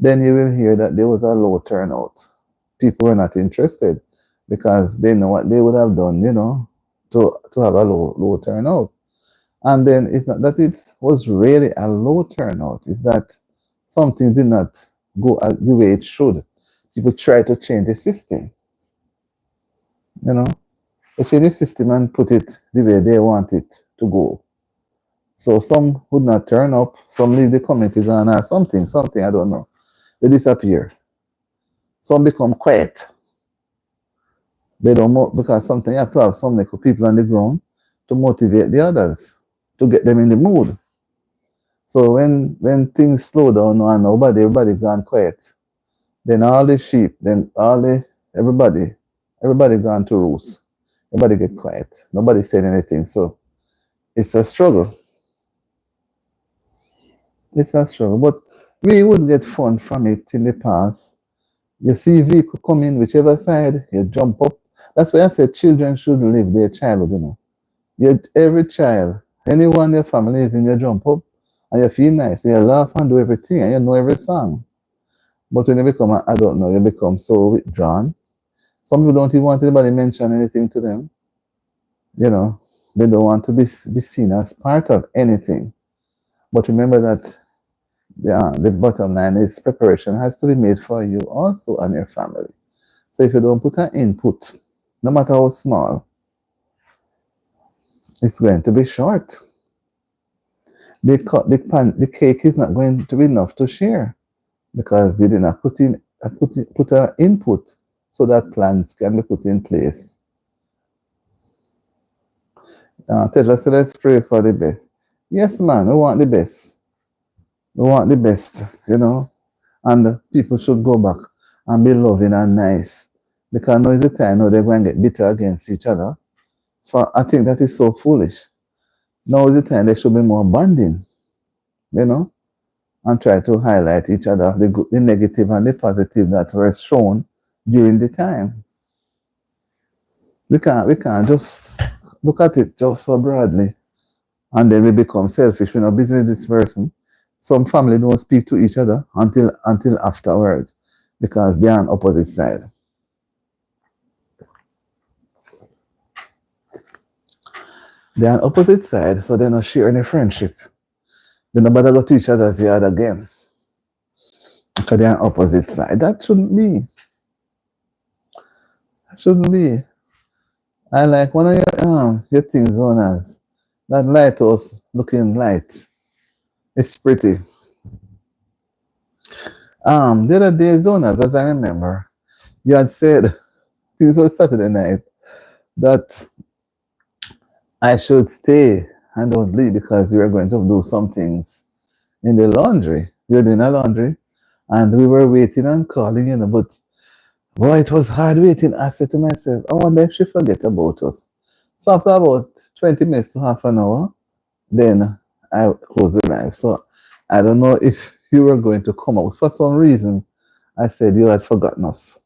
then you will hear that there was a low turnout. People were not interested because they know what they would have done, to have a low turnout. And then it's not that it was really a low turnout, it's that something did not go as the way it should. People try to change the system. You know, they change the system and put it the way they want it to go. So some would not turn up, some leave the community gone or something, I don't know. They disappear. Some become quiet. They don't because something you have to have some like people on the ground to motivate the others, to get them in the mood. So when things slow down and everybody gone quiet, then all the sheep, then everybody gone to roost. Everybody get quiet. Nobody saying anything. So it's a struggle. It's a struggle. But we would get fun from it in the past. You see vehicle come in whichever side, you jump up. That's why I said children should live their childhood, every child, anyone in your family is in, you jump up and you feel nice. You laugh and do everything and you know every song. But when you become an adult now, you become so withdrawn. Some people don't even want anybody to mention anything to them. They don't want to be seen as part of anything. But remember that the bottom line is preparation has to be made for you also and your family. So if you don't put an input, no matter how small, it's going to be short. The cake is not going to be enough to share because you did not put an input so that plans can be put in place. Tedra said, let's pray for the best. Yes, man, we want the best. We want the best, and people should go back and be loving and nice because now is the time now they're going to get bitter against each other. I think that is so foolish. Now is the time they should be more bonding, and try to highlight each other, the negative and the positive that were shown during the time. We can't just look at it just so broadly and then we become selfish. We're not busy with this person. Some family don't speak to each other until afterwards because they're on opposite side. They're on opposite side, so they don't share any friendship. They nobody go to each other's yard again because they're on opposite side. That shouldn't be. That shouldn't be. I like one of your things known as that lighthouse looking light. It's pretty. The other day, Zonas, as I remember, you had said, this was Saturday night, that I should stay and don't leave because you were going to do some things in the laundry. You were doing a laundry, and we were waiting and calling, but boy, it was hard waiting. I said to myself, I wonder if she forget about us. So after about 20 minutes to half an hour, then I closed the live. So I don't know if you were going to come out. For some reason, I said you had forgotten us.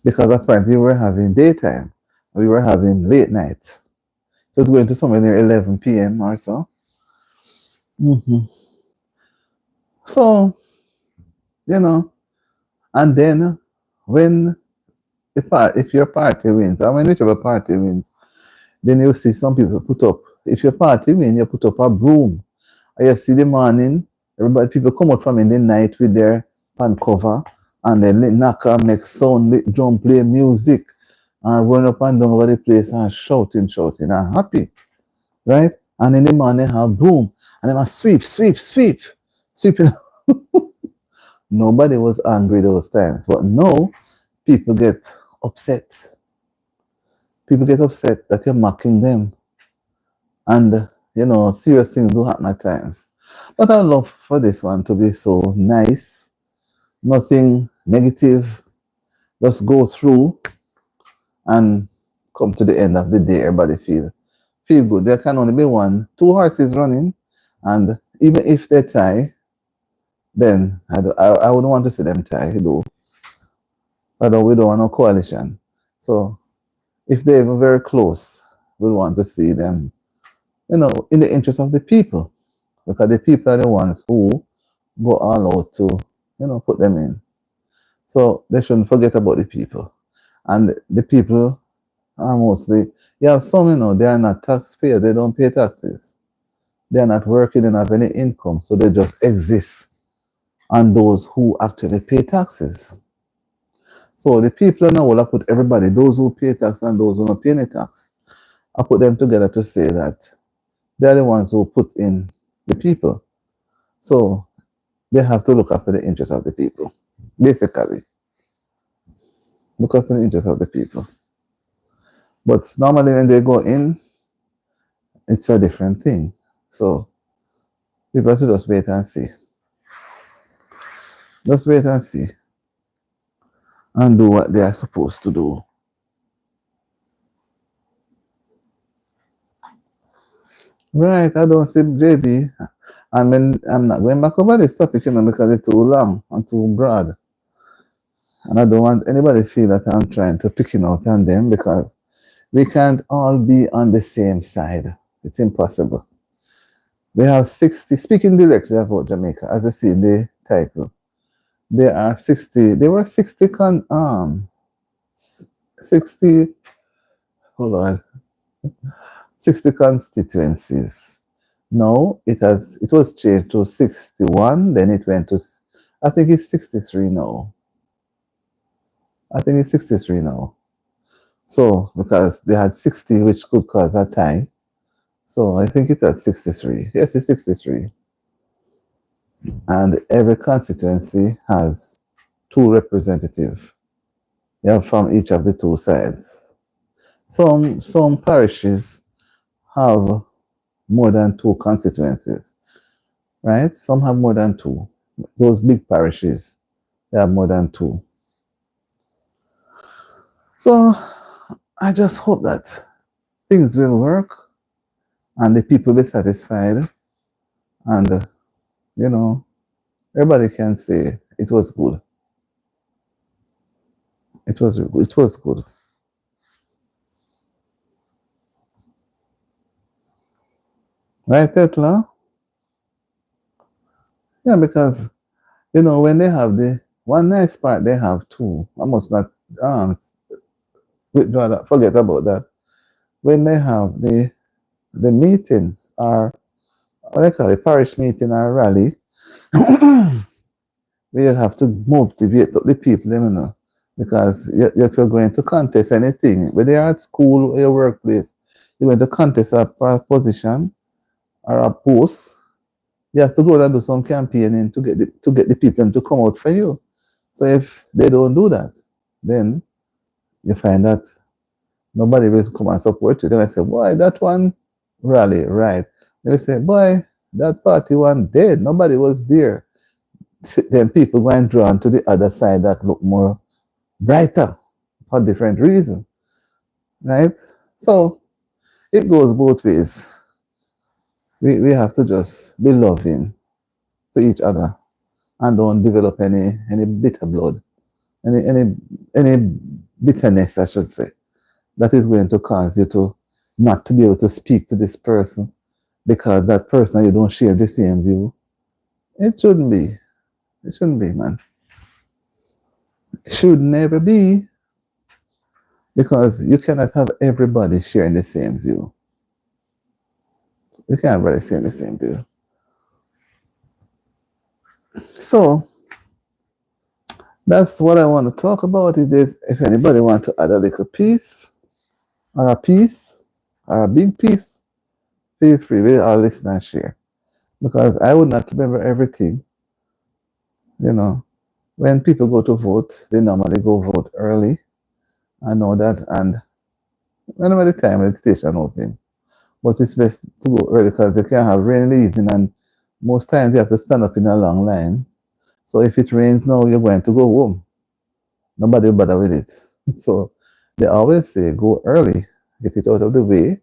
Because apparently we were having daytime. We were having late night. It was going to somewhere near 11 p.m. or so. So, and then when if your party wins, or when whichever party wins, then you see some people put up. If your party wins, you put up a broom. Or you see the morning, people come out from in the night with their pan cover and then knock and make sound, drum, play music, and run up and down over the place and shouting and happy. Right? And in the morning have broom. And then sweeping Nobody was angry those times. But now people get upset. People get upset that you're mocking them. And serious things do happen at times. But I love for this one to be so nice, nothing negative. Just go through and come to the end of the day. Everybody feel good. There can only be two horses running, and even if they tie, then I wouldn't want to see them tie, though. Although we don't want no coalition. So if they're even very close, we want to see them, in the interest of the people, because the people are the ones who go all out to, put them in. So they shouldn't forget about the people. And the people are mostly, you have some, they are not taxpayers, they don't pay taxes. They are not working, they don't have any income, so they just exist on those who actually pay taxes. So the people now will put everybody, those who pay tax and those who don't pay any tax, I put them together to say that they're the ones who put in the people. So they have to look after the interests of the people. Basically, look after the interests of the people. But normally when they go in, it's a different thing. So people should just wait and see. Just wait and see. And do what they are supposed to do. Right, I don't see JB. And then I'm not going back over this topic, because it's too long and too broad. And I don't want anybody to feel that I'm trying to pick it out on them, because we can't all be on the same side. It's impossible. We have 60, speaking directly about Jamaica, as you see in the title. There were 60, hold on, 60 constituencies. Now it was changed to 61, then it went to, I think it's 63 now. I think it's 63 now. So, because they had 60, which could cause a tie. So, I think it's at 63. Yes, it's 63. And every constituency has 2 representatives. From each of the 2 sides. Some parishes have more than 2 constituencies, right? Some have more than 2. Those big parishes, they have more than 2. So I just hope that things will work and the people be satisfied, and everybody can say it was good. It was good. Right, Tetla? Yeah, because when they have the one nice part, they have 2. I must not withdraw that, forget about that. When they have the meetings, or what they call it, parish meeting or rally, we have to motivate the people, because if you're going to contest anything, whether you're at school or your workplace, you're going to contest a position or a post, you have to go and do some campaigning to get the people to come out for you. So if they don't do that, then you find that nobody will come and support you. Then I say, boy, that one rally, right? Then we say, boy, that party one dead. Nobody was there. Then people go and drawn to the other side that look more brighter for different reasons, right? So it goes both ways. We have to just be loving to each other and don't develop any bitter blood, any bitterness, I should say, that is going to cause you to not to be able to speak to this person because that person you don't share the same view. It shouldn't be. It shouldn't be, man. It should never be, because you cannot have everybody sharing the same view. You can't really share the same view. So that's what I want to talk about. If anybody want to add a little piece, or a piece, or a big piece, feel free. We'll all listen and share. Because I would not remember everything. You know, when people go to vote, they normally go vote early. I know that, and whenever the time the station open. But it's best to go early because they can have rain in the evening, and most times you have to stand up in a long line. So if it rains now, you're going to go home. Nobody will bother with it. So they always say go early, get it out of the way,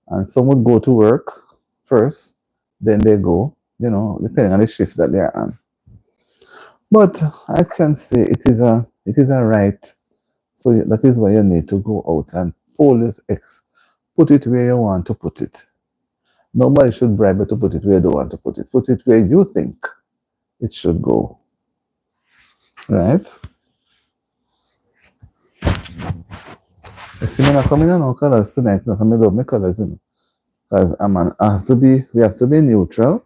and some would go to work first, then they go, depending on the shift that they're on. But I can say it is a right. So that is why you need to go out and pull it, put it where you want to put it. Nobody should bribe you to put it where you don't want to put it. Put it where you think it should go. Right? You see me not coming on no colors tonight, no, I love my colors, Because we have to be neutral,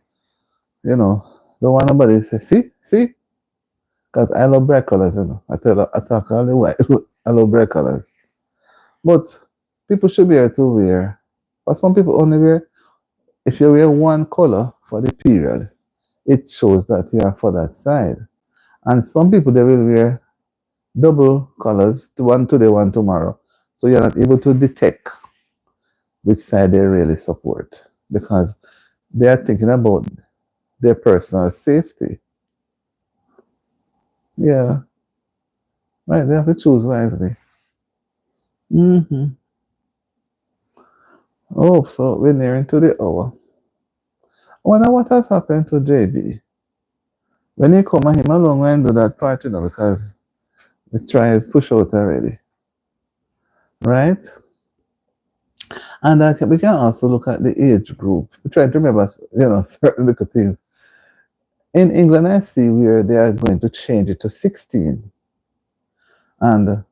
you know. Don't want nobody to say, see? Because I love bright colors, I talk all the white. I love bright colors. But people should be able to wear, but some people only wear, if you wear one color for the period, it shows that you are for that side. And some people, they will wear double colors, one today, one tomorrow. So you're not able to detect which side they really support because they are thinking about their personal safety. Yeah, right. They have to choose wisely. hmm Oh, so we're nearing to the hour. I wonder what has happened to JB. When he come, him along and do that part, because we try to push out already, right? And we can also look at the age group. We try to remember, certain little things. In England, I see where they are going to change it to 16. And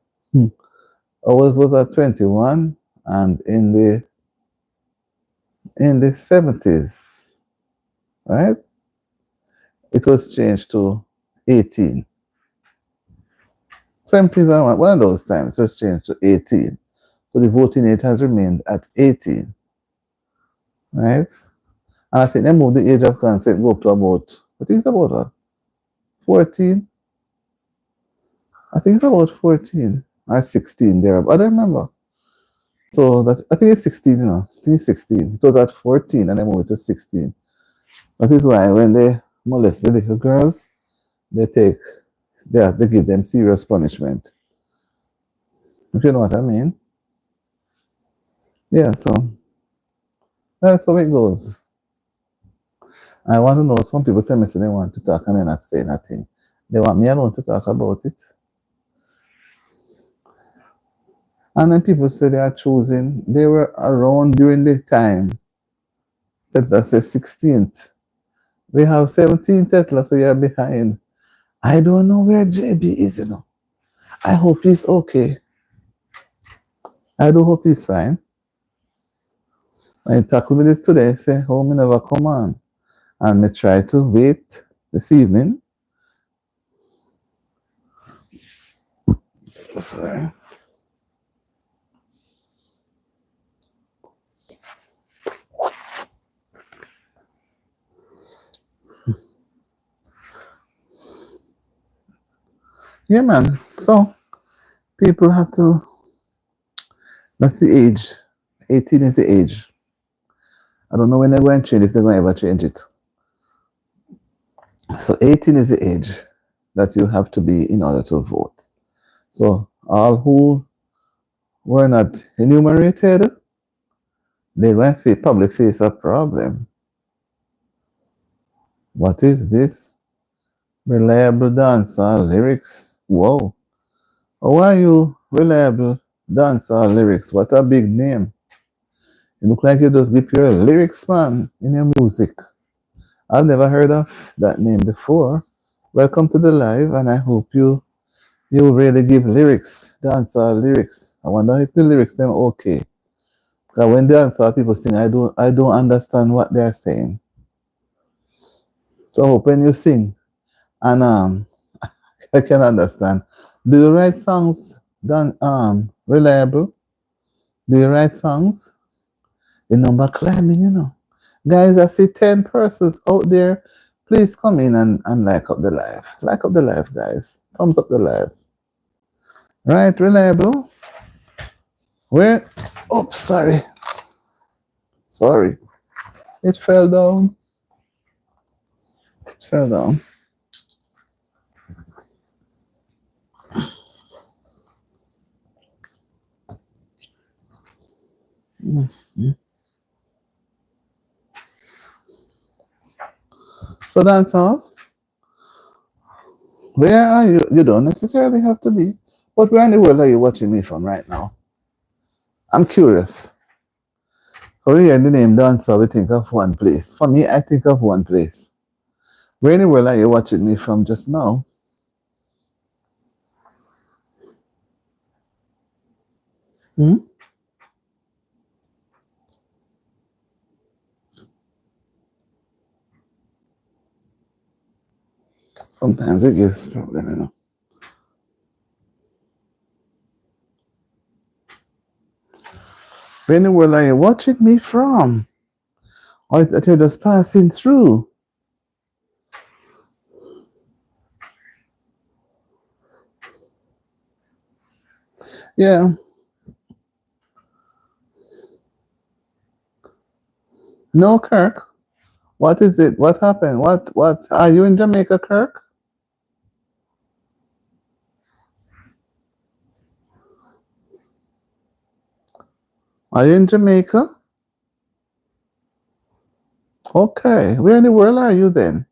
ours was at 21. And in the 70s, right, it was changed to 18. 70s and one of those times, it was changed to 18. So the voting age has remained at 18, right? And I think they moved the age of consent go up to about, I think it's about 14. I think it's about 14 or 16 there. I don't remember. So that I think it's 16, I think it's 16. It was at 14 and then moved to 16. That is why when they molest the little girls, they they give them serious punishment. If you know what I mean. Yeah, so that's how it goes. I want to know, some people tell me say they want to talk and they're not saying nothing. They want me alone to talk about it. And then people say they are choosing, they were around during the time Tesla says 16th. We have 17 Tesla, so you're behind. I don't know where JB is. I hope he's okay. I do hope he's fine. I talked with this today, say, oh, me never come on. And me try to wait this evening. Sorry. Yeah, man. So people have to. That's the age. 18 is the age. I don't know when they're going to change, if they're going to ever change it. So 18 is the age that you have to be in order to vote. So all who were not enumerated, they won't probably face a problem. What is this? Reliable dancer lyrics. Whoa. How are you? Reliable dancer lyrics. What a big name. You look like you just give your lyrics, man, in your music. I've never heard of that name before. Welcome to the live, and I hope you really give lyrics, dancer lyrics. I wonder if the lyrics them okay. Because when dancer people sing, I don't understand what they're saying. So I hope when you sing, and I can understand. Do you write songs, reliable? Do you write songs? The number climbing, Guys, I see 10 persons out there please come in and like up the live. Like up the live, guys. Thumbs up the live. Right, reliable. Where? Oops, sorry. Sorry. It fell down. It fell down. Mm-hmm. So that's all. Where are you? You don't necessarily have to be. But where in the world are you watching me from right now? I'm curious. When we hear the name dancer, we think of one place. For me, I think of one place. Where in the world are you watching me from just now? Hmm? Sometimes it gives problem, you know. Where in the world are you watching me from? Or is it that you're just passing through? Yeah. No, Kirk. What is it? What happened? What are you in Jamaica, Kirk? Are you in Jamaica? Okay. Where in the world are you then?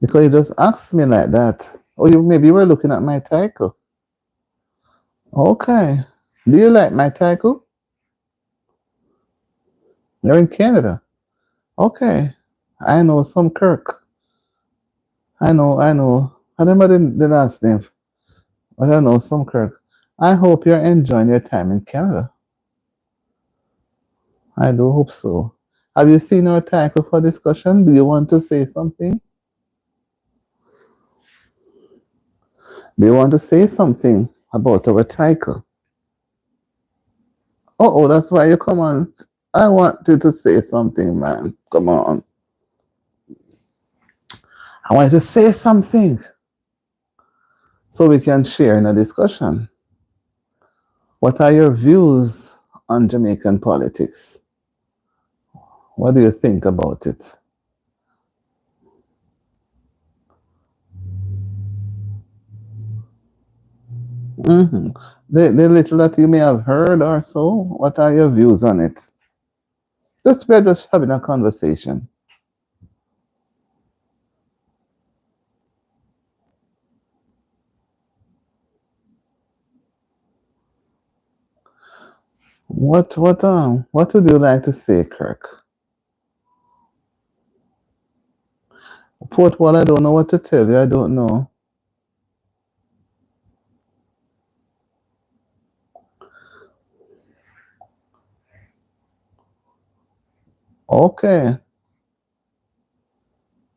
Because you just asked me like that. Or you maybe you were looking at my title. Okay. Do you like my title? You're in Canada. Okay. I know some Kirk. I know. I don't remember the last name, but I know some Kirk. I hope you're enjoying your time in Canada. I do hope so. Have you seen our title for discussion? Do you want to say something? Do you want to say something about our title? Oh, that's why you come on. I want you to say something, man. Come on. I want you to say something so we can share in a discussion. What are your views on Jamaican politics? What do you think about it? Mm-hmm. The little that you may have heard or so, what are your views on it? Just we're just having a conversation. What would you like to say, Kirk? Put what I don't know what to tell you, I don't know. Okay.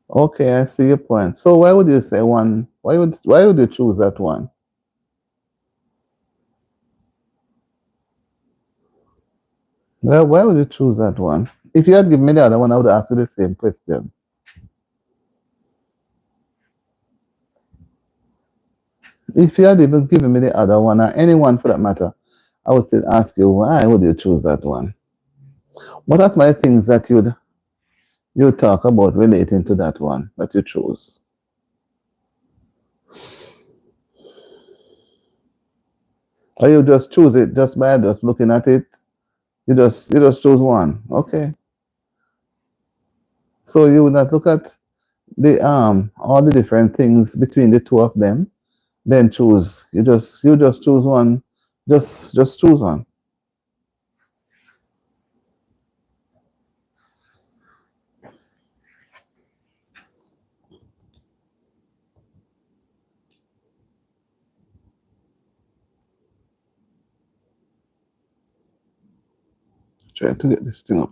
Okay, I see your point. So why would you say one? Why would you choose that one? Well, why would you choose that one? If you had given me the other one, I would ask you the same question. If you had even given me the other one or anyone for that matter, I would still ask you why would you choose that one? What are some of the things that you talk about relating to that one that you chose? Or you just choose it just by just looking at it? You just choose one. Okay. So you would not look at the all the different things between the two of them, then choose. You just choose one. Just choose one. Try to get this thing up.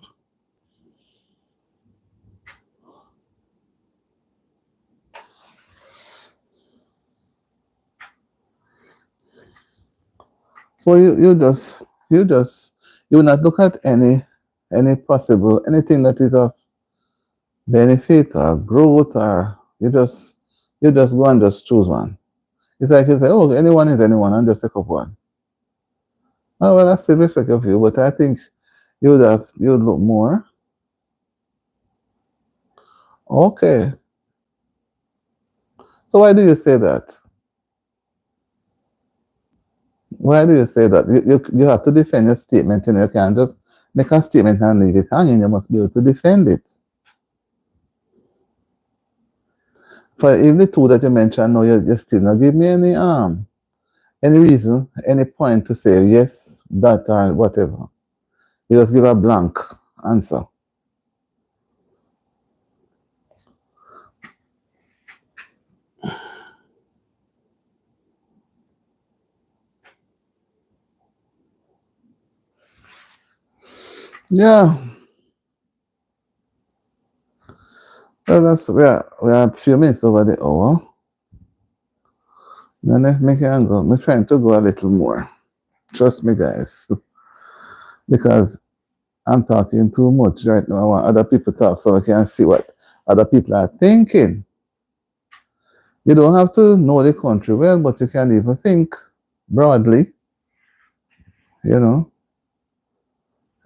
So you will not look at any possible anything that is of benefit or growth, or you just go and just choose one. It's like you say, oh, anyone is anyone, and just take up one. Oh well, I still respect of you, but I think you'd look more. Okay. So why do you say that? Why do you say that? You have to defend your statement, and you can't just make a statement and leave it hanging. You must be able to defend it. For even the two that you mentioned, no, you still not give me any reason, any point to say yes, that or whatever. You just give a blank answer. Yeah. Well, we are a few minutes over the hour. Then if me can go, I'm trying to go a little more. Trust me, guys, because I'm talking too much right now. I want other people to talk so I can see what other people are thinking. You don't have to know the country well, but you can even think broadly. You know,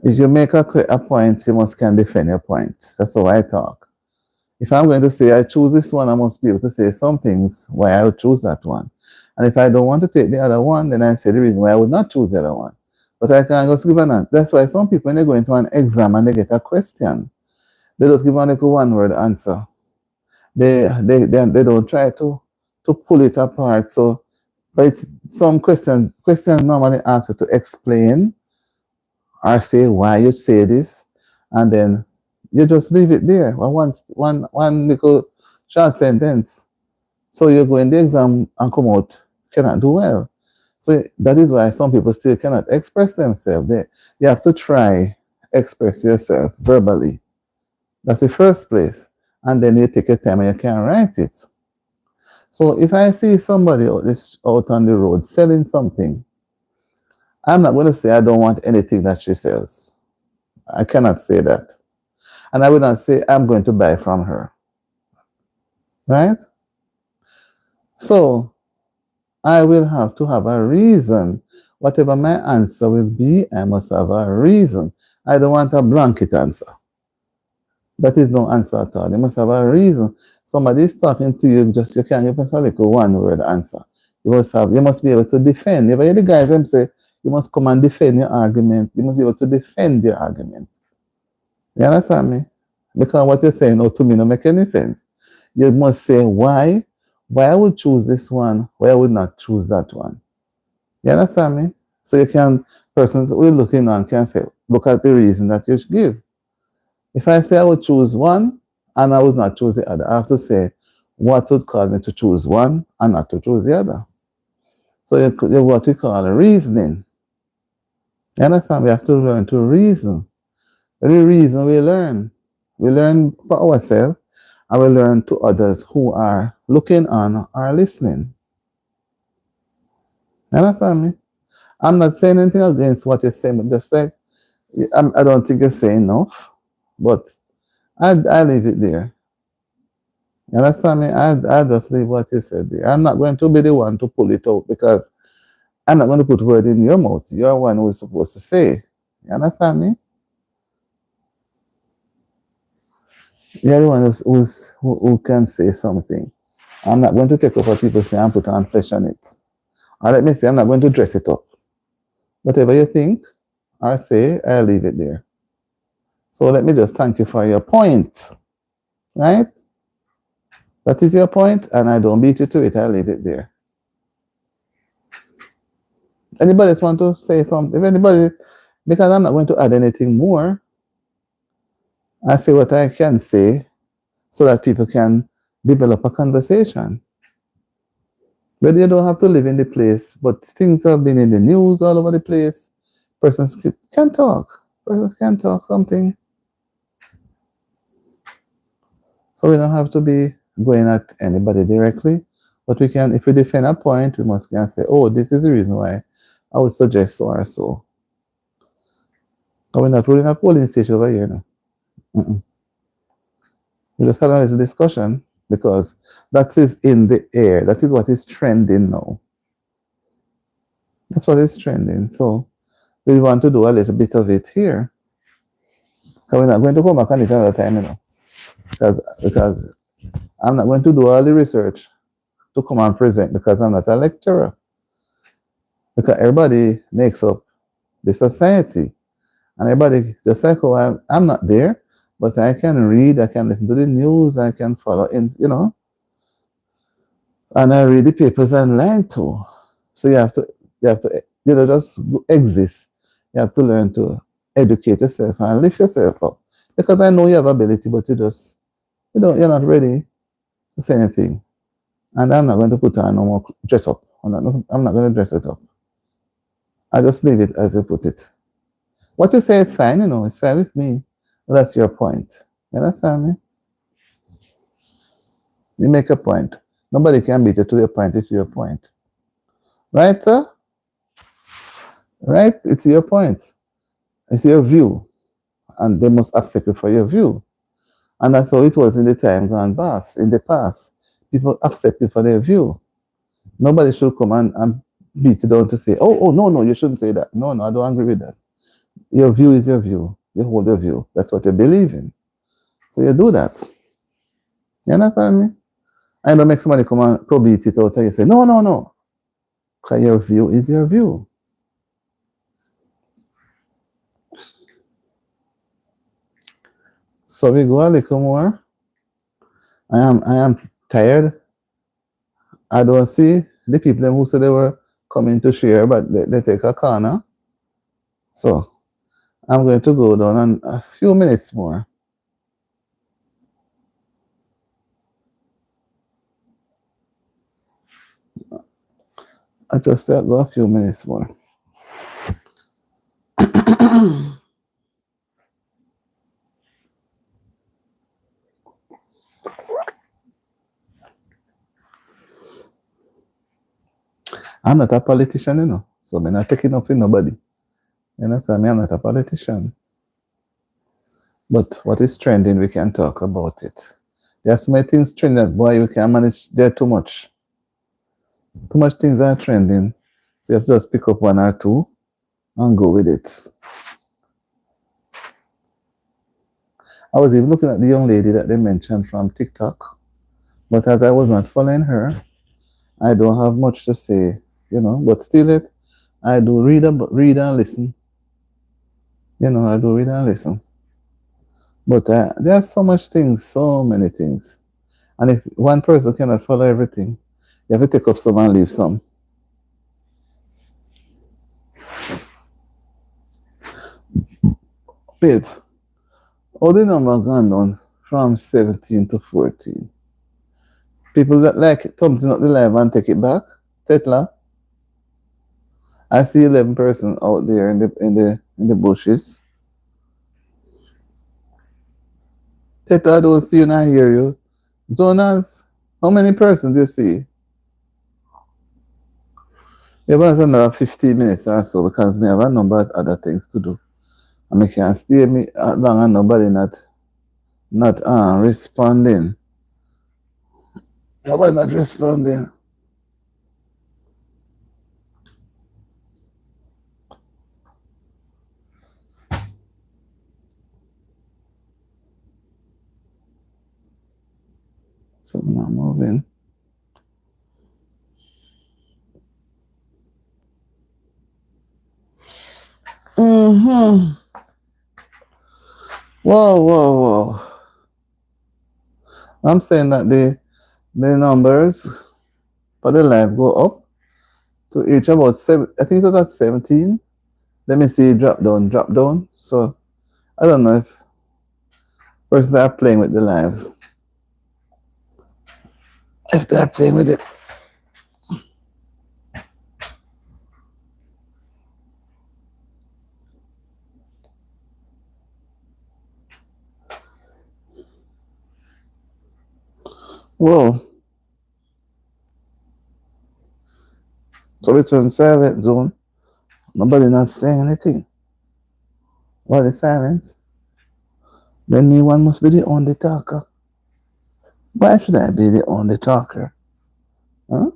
if you make a point, you must can defend your point. That's how I talk. If I'm going to say I choose this one, I must be able to say some things why I would choose that one. And if I don't want to take the other one, then I say the reason why I would not choose the other one. But I can't just give an answer. That's why some people, when they go into an exam and they get a question, they just give a like one word answer. They don't try to pull it apart. So, but some questions normally ask you to explain or say why you say this, and then you just leave it there. One little short sentence. So you go in the exam and come out cannot do well. So that is why some people still cannot express themselves. You have to try express yourself verbally. That's the first place. And then you take your time and you can write it. So if I see somebody out on the road selling something, I'm not going to say I don't want anything that she sells. I cannot say that. And I will not say I'm going to buy from her. Right? So I will have to have a reason. Whatever my answer will be, I must have a reason. I don't want a blanket answer. That is no answer at all. You must have a reason. Somebody is talking to you, just you can't give us a little one word answer. You must be able to defend. If the guys them say you must come and defend your argument, you must be able to defend your argument. You understand me? Because what you're saying to me don't make any sense. You must say why I would choose this one, why I would not choose that one. You understand me? So you can persons who are looking on can say, look at the reason that you give. If I say I would choose one and I would not choose the other, I have to say what would cause me to choose one and not to choose the other. So you what we call reasoning. You understand? We have to learn to reason. Every reason we learn. We learn for ourselves and we learn to others who are looking on or listening. You understand me? I'm not saying anything against what you're saying, but just like I don't think you're saying enough, but I leave it there. You understand me? I just leave what you said there. I'm not going to be the one to pull it out because I'm not going to put word in your mouth. You're one who's supposed to say. You understand me? You're the one who can say something. I'm not going to take up what people say and put on flesh on it. Or let me say, I'm not going to dress it up. Whatever you think or say, I'll leave it there. So let me just thank you for your point. Right? That is your point, and I don't beat you to it. I'll leave it there. Anybody else want to say something? If anybody, because I'm not going to add anything more, I say what I can say so that people can develop a conversation. But you don't have to live in the place, but things have been in the news all over the place. Persons can talk. Persons can talk something. So we don't have to be going at anybody directly. But we can, if we defend a point, we must can say, oh, this is the reason why I would suggest so or so. But we're not running a polling station over here now. Mm-mm. We just had a little discussion because that is in the air. That is what is trending now. That's what is trending. So we want to do a little bit of it here. So we're not going to go back on it another time, because I'm not going to do all the research to come and present because I'm not a lecturer. Because everybody makes up the society. And everybody just like, oh, I'm not there, but I can read, I can listen to the news, I can follow in, and I read the papers online too. So just exist. You have to learn to educate yourself and lift yourself up. Because I know you have ability, but you're not ready to say anything. And I'm not going to put on no more dress up. I'm not going to dress it up. I just leave it as you put it. What you say is fine, it's fine with me. That's your point. You understand me? You make a point. Nobody can beat you to your point. It's your point. Right, sir? Right? It's your point. It's your view. And they must accept you for your view. And that's how it was in the time gone past. In the past, people accept you for their view. Nobody should come and beat you down to say, oh, no, you shouldn't say that. No, I don't agree with that. Your view is your view. You hold your view. That's what you believe in. So you do that. You understand me? I don't make somebody come and probate it out and you say, no. Because your view is your view. So we go a little more. I am tired. I don't see the people who said they were coming to share, but they take a corner. So I'm going to go down on a few minutes more. I just go a few minutes more. I'm not a politician, so I'm not taking up with nobody. You understand me? I'm not a politician. But what is trending, we can talk about it. There are so many things trending, boy, we can manage. There too much. Too much things are trending. So you have to just pick up one or two and go with it. I was even looking at the young lady that they mentioned from TikTok. But as I was not following her, I don't have much to say, but still I do read and listen. I do read and listen. But there are so many things. And if one person cannot follow everything, you have to take up some and leave some. Wait, all the numbers gone down from 17 to 14. People that like thumbsing up the live and take it back. Tetla, I see 11 person out there in the bushes. Tetla, I don't see you and I hear you. Jonas, how many persons do you see? We have another 15 minutes or so because we have a number of other things to do. And I can't stay long and nobody not responding. Nobody not responding. So I'm not moving. Whoa. I'm saying that the numbers for the live go up to reach about 7. I think it was at 17. Let me see, drop down. So I don't know if persons are playing with the live. If they're playing with it. Whoa. So we turn silent zone. Nobody not saying anything. What is silence? Then me one must be the only talker. Why should I be the only talker? Huh?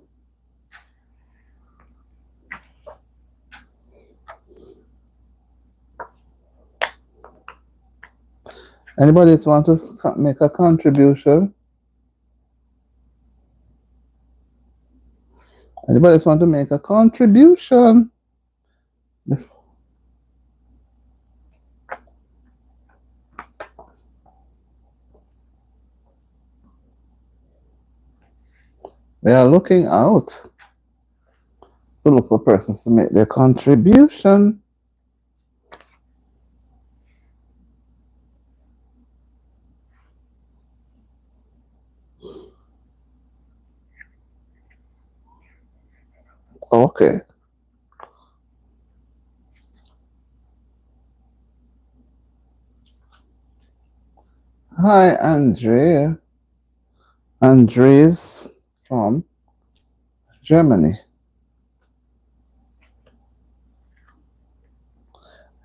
Anybody else want to make a contribution? Anybody else want to make a contribution? We are looking out to look for persons to make their contribution. Okay. Hi, Andrea. Andres from Germany.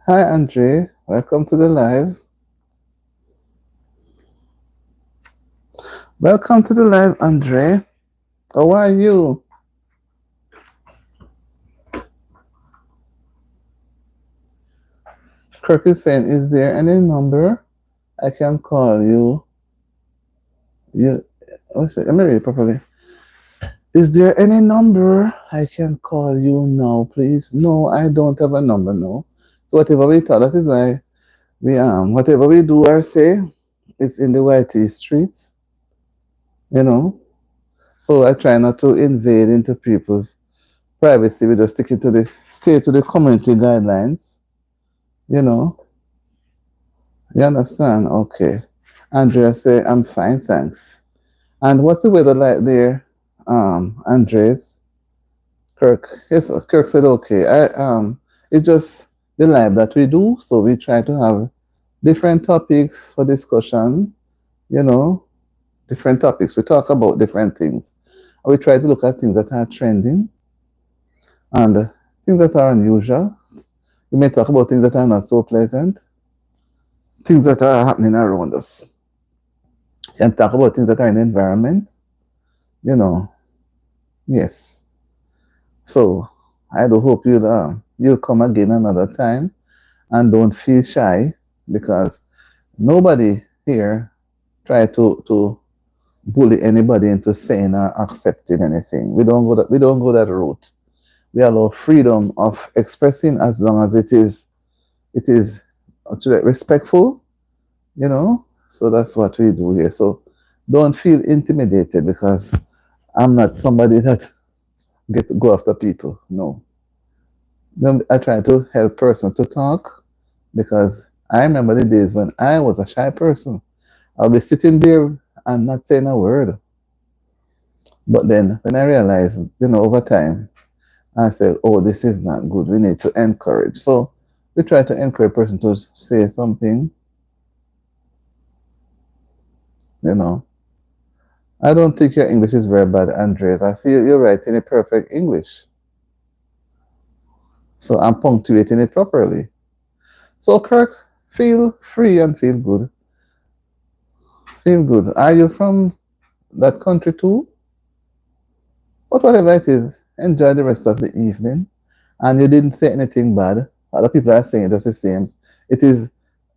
Hi, Andre. Welcome to the live. Welcome to the live, Andre. How are you? Kirk is saying, is there any number I can call you? Let me read it properly. Is there any number I can call you now, please? No, I don't have a number now. So whatever we talk, that is why whatever we do or say, it's in the YT streets, you know. So I try not to invade into people's privacy. We just stay to the community guidelines, you know. You understand? Okay. Andrea say, I'm fine, thanks. And what's the weather like there, Andres? Kirk. Yes, Kirk said okay. It's just the live that we do, so we try to have different topics for discussion, you know, different topics. We talk about different things. We try to look at things that are trending and things that are unusual. We may talk about things that are not so pleasant, things that are happening around us. And talk about things that are in the environment, you know. Yes. So I do hope you'll come again another time and don't feel shy because nobody here try to bully anybody into saying or accepting anything. We don't go that route. We allow freedom of expressing as long as it is respectful, you know. So that's what we do here. So don't feel intimidated because I'm not somebody that go after people. No. I try to help person to talk because I remember the days when I was a shy person. I'll be sitting there and not saying a word. But then when I realized, over time, I said, oh, this is not good. We need to encourage. So we try to encourage person to say something, you know. I don't think your English is very bad, Andres. I see you're writing a perfect English. So I'm punctuating it properly. So Kirk, feel free and feel good. Feel good. Are you from that country too? But whatever it is, enjoy the rest of the evening. And you didn't say anything bad. Other people are saying just the same. It is,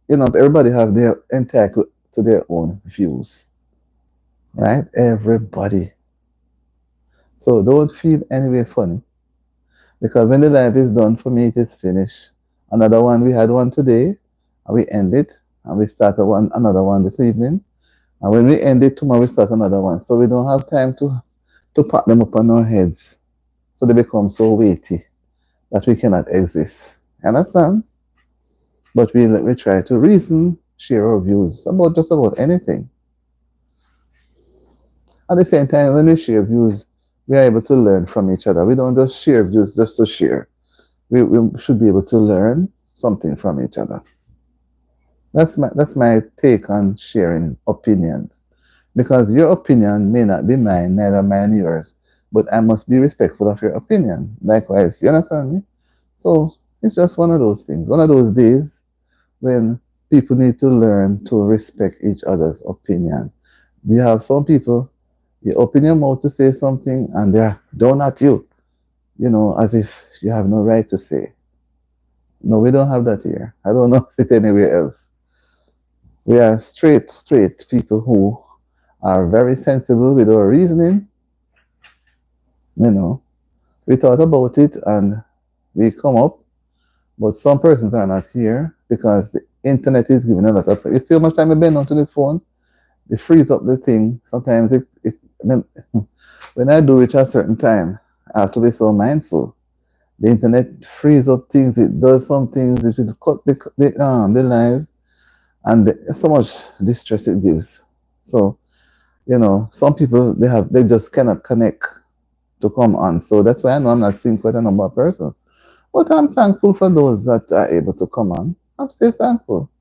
everybody have their entitled to their own views. Right? Everybody. So don't feel anyway funny. Because when the live is done, for me, it is finished. Another one, we had one today, and we end it, and we start another one this evening. And when we end it tomorrow, we start another one. So we don't have time to pack them up on our heads. So they become so weighty that we cannot exist. You understand? But we try to reason, share our views about just about anything. At the same time, when we share views, we are able to learn from each other. We don't just share views just to share. We should be able to learn something from each other. That's my take on sharing opinions. Because your opinion may not be mine, neither mine yours. But I must be respectful of your opinion. Likewise, you understand me? So it's just one of those things, one of those days when people need to learn to respect each other's opinion. You have some people, you open your mouth to say something and they're down at you, as if you have no right to say. No, we don't have that here. I don't know if it anywhere else. We are straight people who are very sensible with our reasoning. You know, we thought about it and we come up, but some persons are not here because the internet is giving a lot of. You see how much time I bend onto the phone? It frees up the thing. Sometimes when I do it at a certain time, I have to be so mindful. The internet frees up things. It does some things. It will cut the live, and so much distress it gives. So some people they just cannot connect to come on. So that's why I know I'm not seeing quite a number of persons. But I'm thankful for those that are able to come on. I'm still thankful.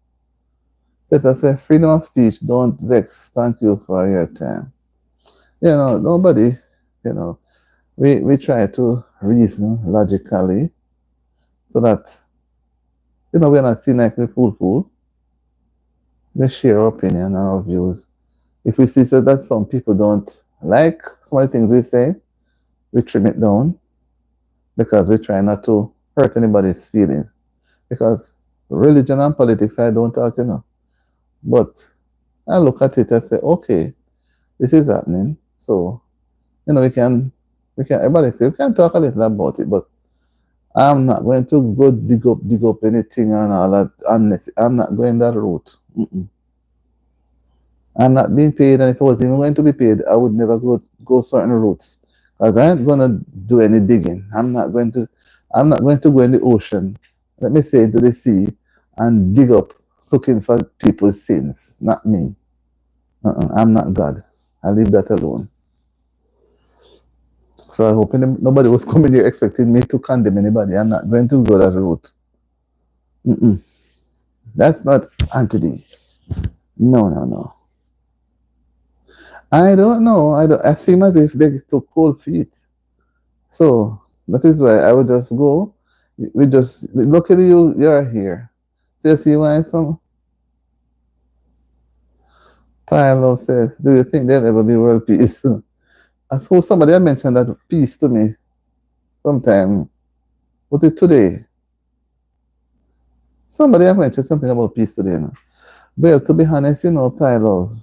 Let us say freedom of speech. Don't vex. Thank you for your time. Nobody. You know, we try to reason logically so that we're not seen like we fool. We share our opinion and our views. If we see so that some people don't like some of the things we say, we trim it down because we try not to hurt anybody's feelings. Because religion and politics, I don't talk, But I look at it and say, okay, this is happening. So, everybody say, we can talk a little about it, but I'm not going to go dig up anything and all that unless I'm not going that route. I'm not being paid, and if I was even going to be paid, I would never go certain routes because I ain't gonna do any digging. I'm not going to go in the ocean. Let me say into the sea and dig up looking for people's sins. Not me. I'm not God. I leave that alone. So I hope nobody was coming here expecting me to condemn anybody. I'm not going to go that route. That's not anti. No. I don't know. I seem as if they took cold feet. So that is why I would just go. Luckily you're here. So you see why some Pilo says, do you think there'll ever be world peace? I suppose somebody had mentioned that peace to me sometime. Was it today? Somebody had mentioned something about peace today. Well, to be honest, Pilo,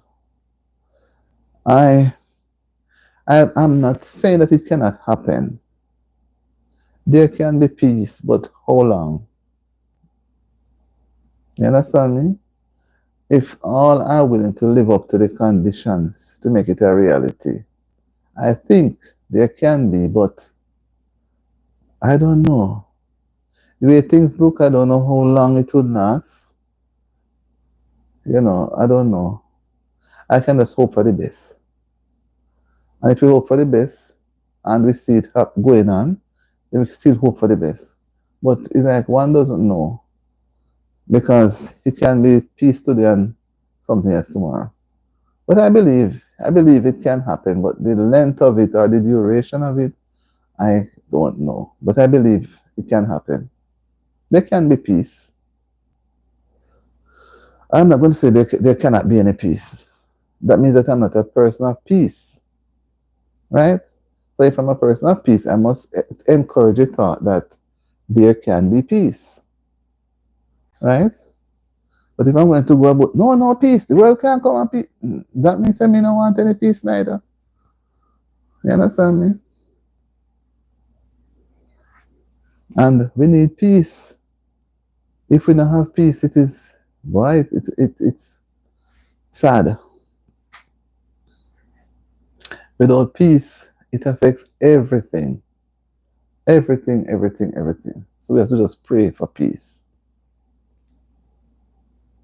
I'm not saying that it cannot happen. There can be peace, but how long? You understand me? If all are willing to live up to the conditions to make it a reality, I think there can be, but I don't know. The way things look, I don't know how long it would last. I don't know. I can just hope for the best. And if we hope for the best and we see it going on, then we still hope for the best. But it's like one doesn't know because it can be peace today and something else tomorrow. But I believe it can happen, but the length of it or the duration of it, I don't know. But I believe it can happen. There can be peace. I'm not going to say there cannot be any peace. That means that I'm not a person of peace. Right? So if I'm a person of peace, I must encourage the thought that there can be peace. Right? But if I'm going to go about, no peace, the world can't come and peace, that means I don't want any peace neither. You understand me? And we need peace. If we don't have peace, it is, boy, it's sad. Without peace, it affects everything. Everything. So we have to just pray for peace.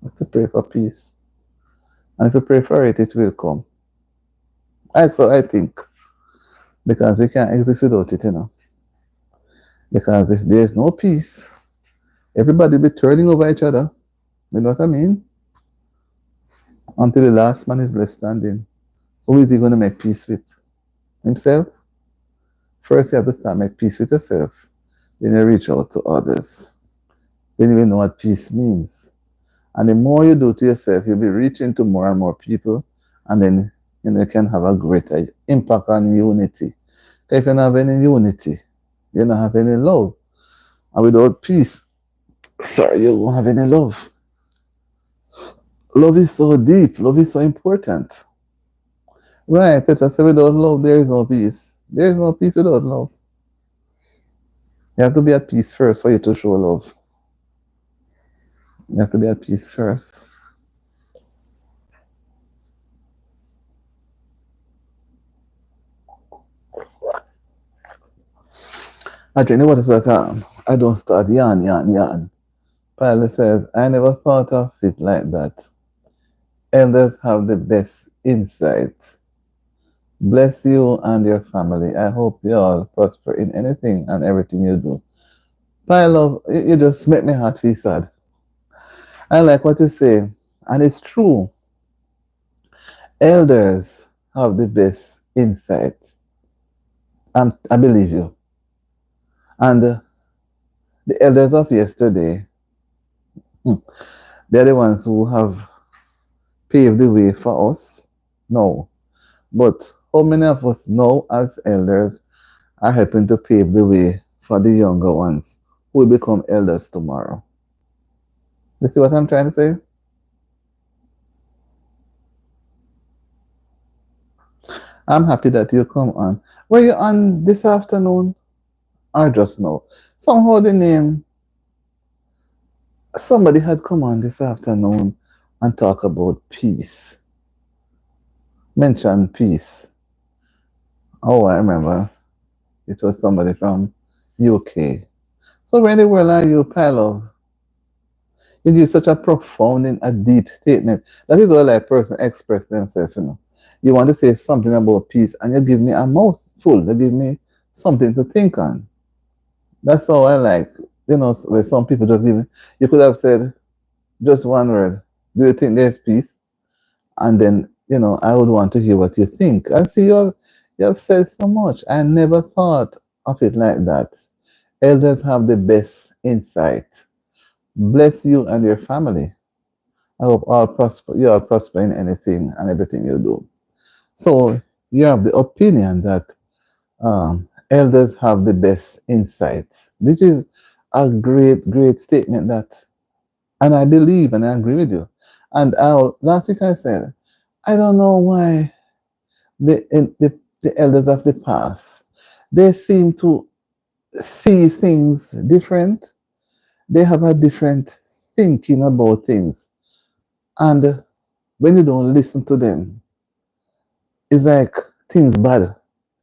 We have to pray for peace. And if we pray for it, it will come. That's what I think. Because we can't exist without it, Because if there's no peace, everybody will be turning over each other. You know what I mean? Until the last man is left standing. So who is he going to make peace with? Himself? First, you have to start make peace with yourself. Then you reach out to others. Then you will know what peace means. And the more you do to yourself, you'll be reaching to more and more people. And then You can have a greater impact on unity. If you don't have any unity, you don't have any love. And without peace, sorry, you won't have any love. Love is so deep. Love is so important. Right. Let us say without love, there is no peace. There is no peace without love. You have to be at peace first for you to show love. You have to be at peace first. I drink the water so that I don't start yarn. Pilot says, I never thought of it like that. Elders have the best insight. Bless you and your family. I hope you all prosper in anything and everything you do. Love, you just make me heart feel sad. I like what you say, and it's true. Elders have the best insight. I believe you. And the elders of yesterday, they're the ones who have paved the way for us. No. But how many of us now as elders are helping to pave the way for the younger ones who will become elders tomorrow? You see what I'm trying to say? I'm happy that you come on. Were you on this afternoon or just now? Somehow the name, somebody had come on this afternoon and talk about peace. Mention peace. Oh, I remember. It was somebody from UK. So where in the world are you, Palo? You give such a profound and a deep statement. That is all I person express themselves, you know. You want to say something about peace and you give me a mouthful. You give me something to think on. That's all I like. You know, where some people just give you could have said just one word. Do you think there's peace? And then, you know, I would want to hear what you think. And see you have said so much. I never thought of it like that. Elders have the best insight. Bless you and your family. I hope you all prosper in anything and everything you do. So you have the opinion that elders have the best insight, which is a great statement that, and I believe and I agree with you. And last week I said, I don't know why the elders of the past, they seem to see things different. They have a different thinking about things. And when you don't listen to them, it's like things bad,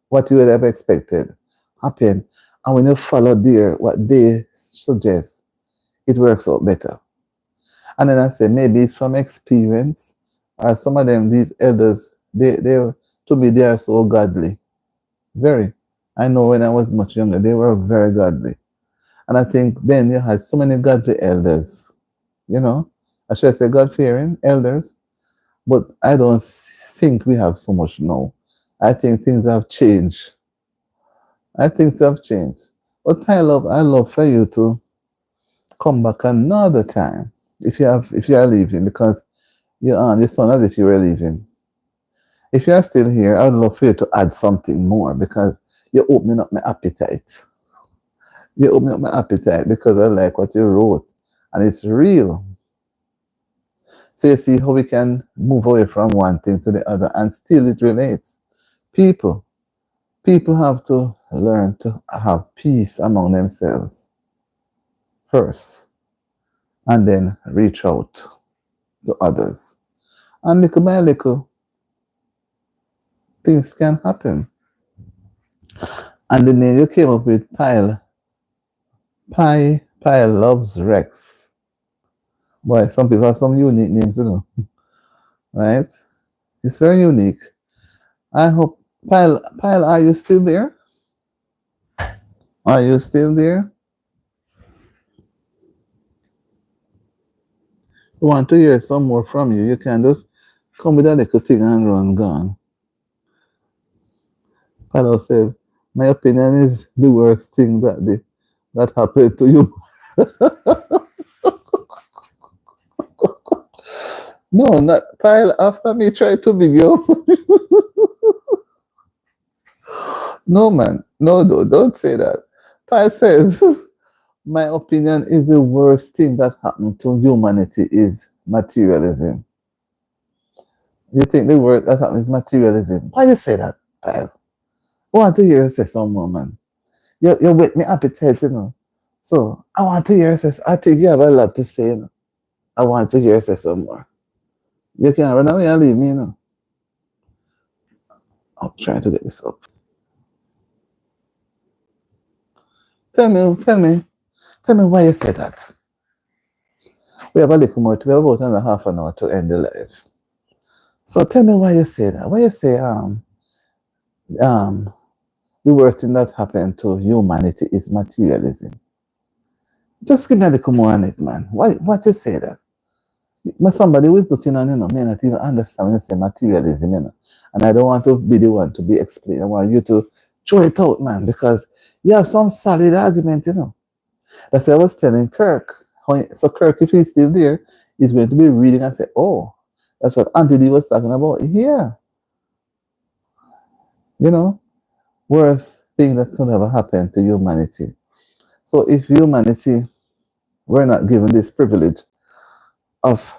what you would have expected, happen. And when you follow what they suggest, it works out better. And then I say maybe it's from experience. Some of them, these elders, they to me they are so godly. Very. I know when I was much younger, they were very godly. And I think then you had so many godly elders, you know. I should say God fearing elders, but I don't think we have so much now. I think things have changed. I think things have changed. But I love for you to come back another time if you are leaving because you sound as if you were leaving. If you are still here, I'd love for you to add something more because you're opening up my appetite. You're opening up my appetite because I like what you wrote and it's real. So you see how we can move away from one thing to the other and still it relates. People, people have to learn to have peace among themselves first and then reach out to others. And little by little, things can happen. And the name you came up with, Pile loves Rex. Boy, some people have some unique names, you know, right? It's very unique. I hope, Pile, are you still there? Are you still there? I want to hear some more from you. You can just come with a little thing and run gone. Pile says, my opinion is the worst thing that happened to you. No, not pile after me try to big you. No, man. No, no, don't say that. Pile says, my opinion is the worst thing that happened to humanity is materialism. You think the word that happened is materialism? Why you say that, Pile? I want to hear you say some more, man. You whet me appetite, you know. So I want to hear you say. I think you have a lot to say, you know. I want to hear you say some more. You can run away and leave me, you know. I'm trying to get this up. Tell me why you say that. We have a little more. We have about another half an hour to end the live. So tell me why you say that. Why you say um the worst thing that happened to humanity is materialism. Just give me a little more on it, man. Why what you say that? But somebody who is looking on, you know, may not even understand when you say materialism, you know. And I don't want to be the one to be explained. I want you to throw it out, man, because you have some solid argument, you know. That's what I was telling Kirk. So Kirk, if he's still there, he's going to be reading and say, oh, that's what Auntie D was talking about. Yeah, you know, worst thing that could ever happen to humanity. So if humanity were not given this privilege of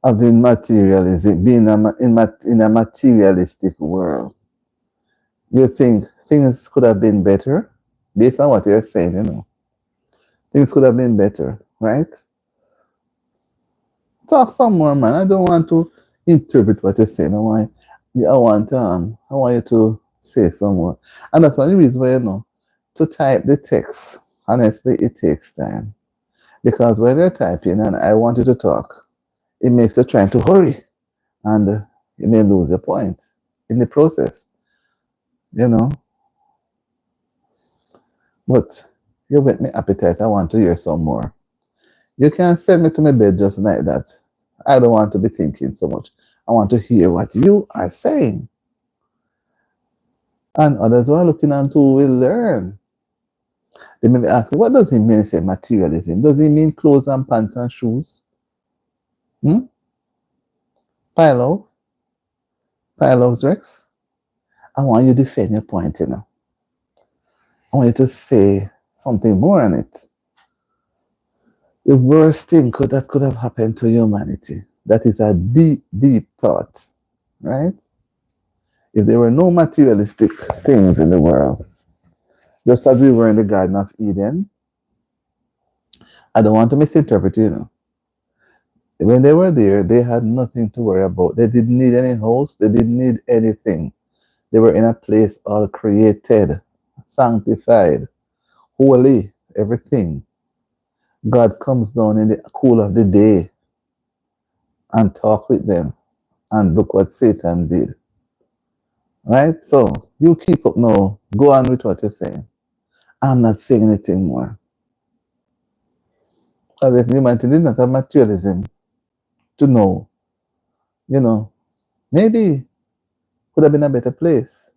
having materialism, being in a materialistic world, you think things could have been better? Based on what you're saying, you know, things could have been better, right? Talk some more, man. I don't want to interpret what you're saying. I want you to say some more. And that's one of the reasons why, you know, to type the text, honestly, it takes time. Because when you're typing and I want you to talk, it makes you trying to hurry. And you may lose your point in the process, you know. But you whet me appetite. I want to hear some more. You can send me to my bed just like that. I don't want to be thinking so much. I want to hear what you are saying. And others who are looking on too will learn. They may be asking, what does it mean, say materialism? Does it mean clothes and pants and shoes? Hmm? Pile of Rex? I want you to defend your point, you know. I want you to say something more on it. The worst thing that could have happened to humanity. That is a deep, deep thought, right? If there were no materialistic things in the world, just as we were in the Garden of Eden, I don't want to misinterpret, you know. When they were there, they had nothing to worry about. They didn't need any house, they didn't need anything. They were in a place all created, sanctified, holy, everything. God comes down in the cool of the day and talk with them. And look what Satan did. Right? So you keep up now. Go on with what you're saying. I'm not saying anything more. Because if humanity did not have materialism to know, you know, maybe could have been a better place.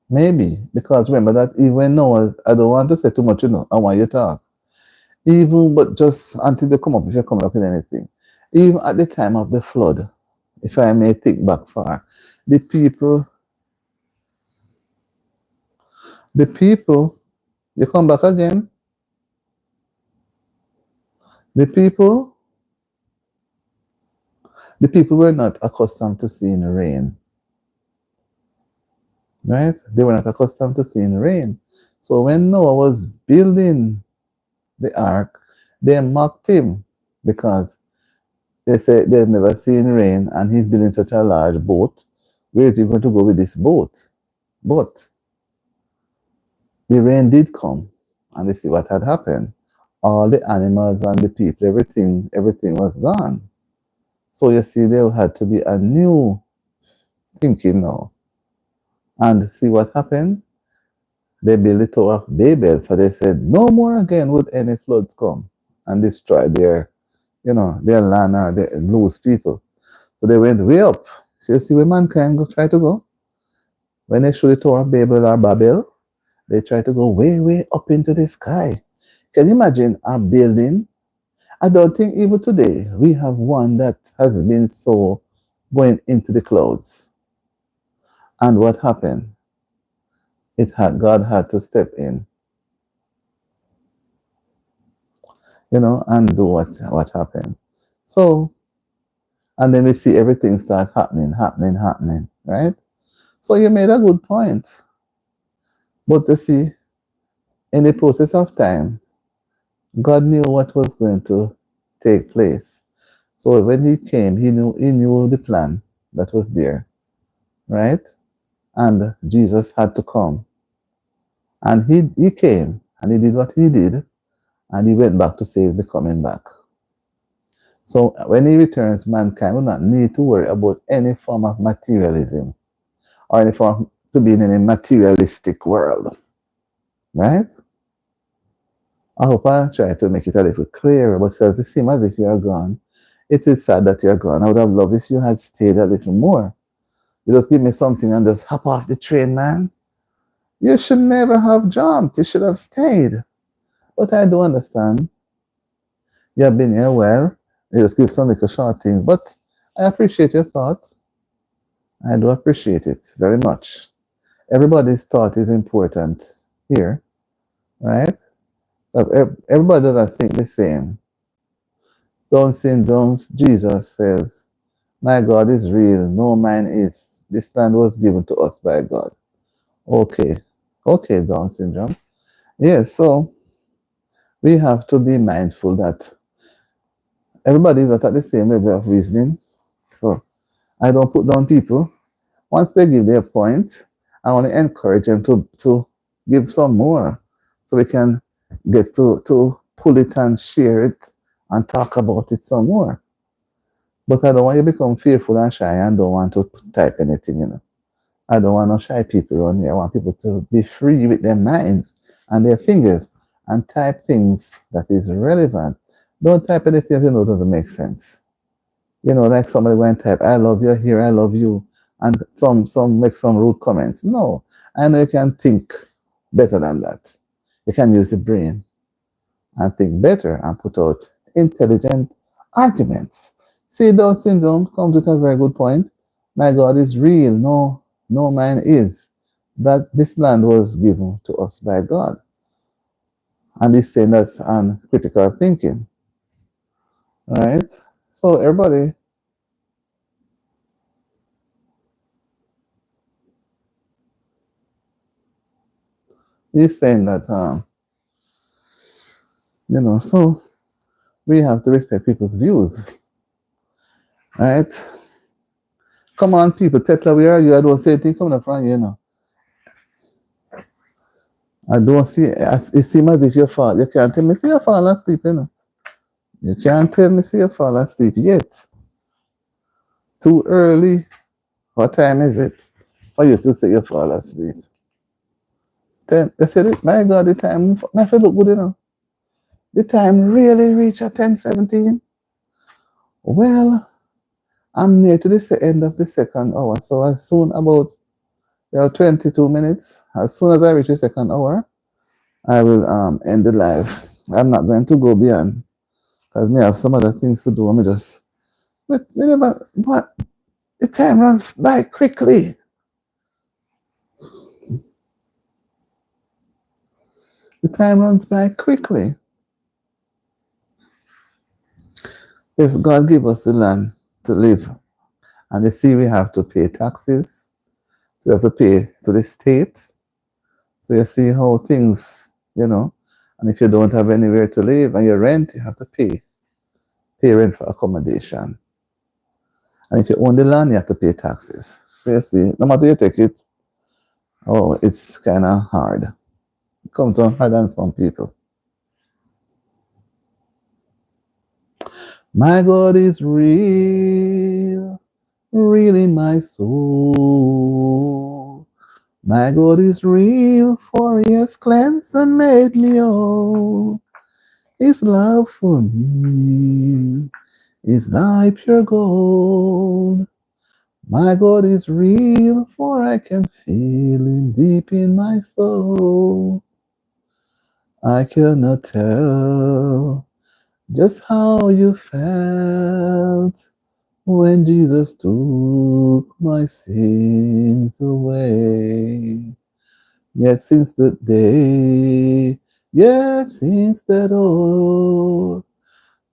Maybe. Because remember that even now, I don't want to say too much, you know, I want you to talk. Even, but just until they come up, if you come up with anything. Even at the time of the flood, if I may think back far, the people, the people, you come back again, the people, the people were not accustomed to seeing rain, right? They were not accustomed to seeing rain. So when Noah was building the ark, they mocked him because they said they've never seen rain and he's building such a large boat. Where is he going to go with this boat? But the rain did come, and we see what had happened. All the animals and the people, everything was gone. So you see, there had to be a new thinking now. And see what happened? They built the Tower of Babel, for they said, no more again would any floods come and destroy their, you know, their land or their loose people. So they went way up. So you see where mankind go try to go? When they show the Tower of Babel or Babel, they try to go way, way up into the sky. Can you imagine a building I don't think even today we have one that has been so going into the clouds. And what happened? It had God had to step in, and do what happened. So, and then we see everything start happening, right? So you made a good point. But you see, in the process of time, God knew what was going to take place. So when he came, he knew the plan that was there, right? And Jesus had to come. And he came and he did what he did, and he went back to say he'll be coming back. So when he returns, mankind will not need to worry about any form of materialism or any form to be in a materialistic world, right? I hope I try to make it a little clearer, because it seems as if you are gone. It is sad that you're gone. I would have loved if you had stayed a little more. You just give me something and just hop off the train, man. You should never have jumped. You should have stayed. But I do understand. You have been here well. You just give some little short things. But I appreciate your thought. I do appreciate it very much. Everybody's thought is important here, right? Because everybody doesn't think the same. Down syndrome, Jesus says, my God is real, no man is. This land was given to us by God. Okay. Okay, Down syndrome. Yes, so we have to be mindful that everybody is not at the same level of reasoning. So I don't put down people. Once they give their point, I want to encourage them to give some more, so we can get to pull it and share it and talk about it some more. But I don't want you to become fearful and shy and don't want to type anything. I don't want no shy people around here. I want people to be free with their minds and their fingers and type things that is relevant. Don't type anything that you know doesn't make sense. Like somebody went type, I love you here, I love you, and some make some rude comments. No, I know you can think better than that. You can use the brain and think better and put out intelligent arguments. See, Down syndrome comes with a very good point. My God is real. No man is. That this land was given to us by God. And he's saying that's on critical thinking. All right? So everybody, he's saying that so we have to respect people's views. All right? Come on, people, Tetla, where are you? I don't see anything coming up from you. I don't see. It seems as if you fall. You can't tell me see you fall asleep. You can't tell me see you fall asleep yet. Too early. What time is it for you to say you fall asleep? Then you said it. My God, the time. My friend look good. The time really reached at 10:17. Well, I'm near to the end of the second hour. So as soon about 22 minutes. As soon as I reach the second hour, I will end the live. I'm not going to go beyond, because me have some other things to do. But the time runs by quickly. The time runs by quickly. Yes, God give us the land to live. And you see, we have to pay taxes. We have to pay to the state. So you see how things. And if you don't have anywhere to live and you rent, you have to pay rent for accommodation. And if you own the land, you have to pay taxes. So you see, no matter you take it, it's kind of hard. It comes down hard on some people. My God is real, real in my soul. My God is real, for he has cleansed and made me whole. His love for me is like pure gold. My God is real, for I can feel him deep in my soul. I cannot tell just how you felt when Jesus took my sins away. Yet since that day, yet since that hour,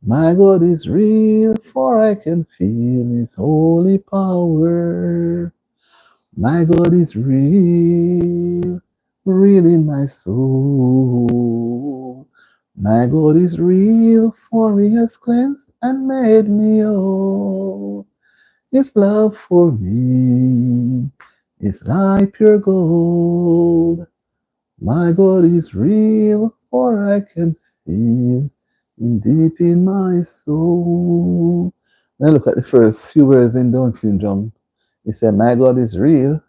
my God is real, for I can feel His holy power. My God is real, real in my soul. My God is real, for He has cleansed and made me whole. His love for me is like pure gold. My God is real, for I can feel Him deep in my soul. Now look at the first few words in Down syndrome. He said, "My God is real."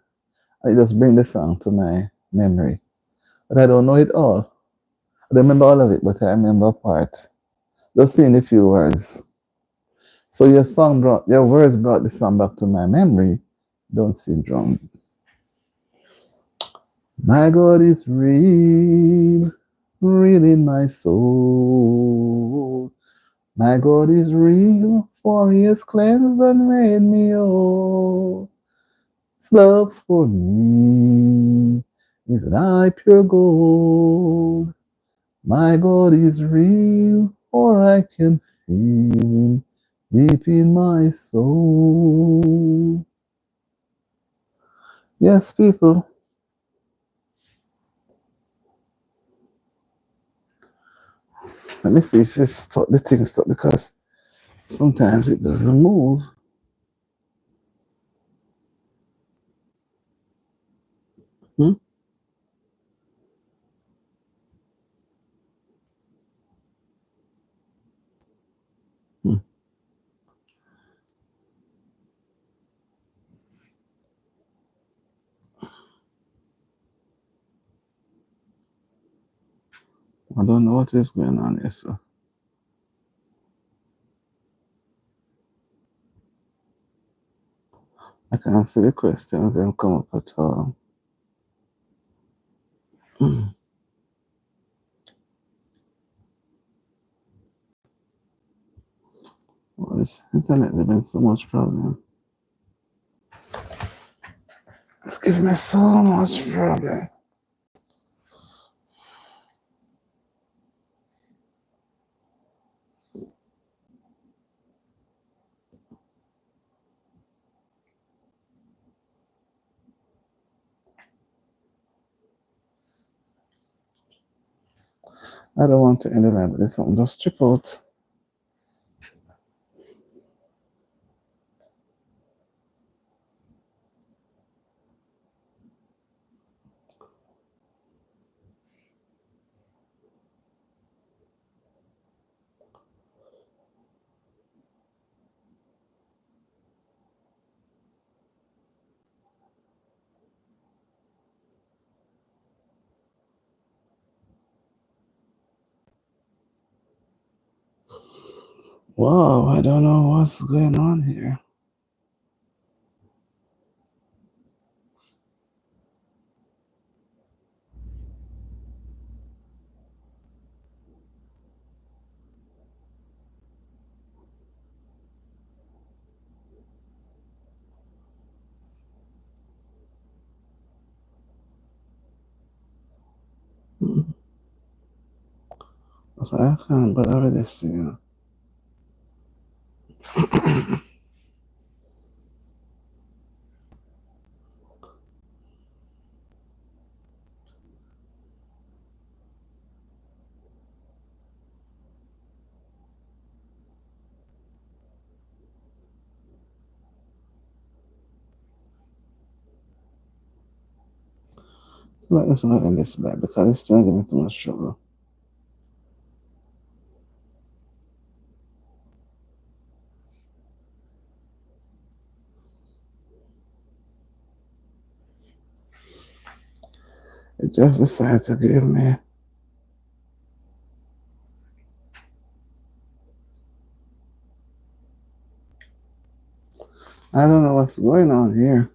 I just bring the song to my memory, but I don't know it all. I don't remember all of it, but I remember a part. Just seeing a few words. So your words brought the song back to my memory. Down syndrome. My God is real, real in my soul. My God is real, for He has cleansed and made me whole. His love for me is like pure gold. My God is real, for I can feel Him deep in my soul. Yes, people. Let me see if the thing stop because sometimes it doesn't move. Hmm? Hmm. I don't know what is going on here, so I can't see the questions and come up at all. Well, this internet there's been so much problem. It's giving me so much problem. I don't want to end the live, but there's something just trip out. Wow, I don't know what's going on here. So I can't, but I already see you. So I'm just gonna end this live because it's still giving me too much trouble. It just decided to give me. I don't know what's going on here.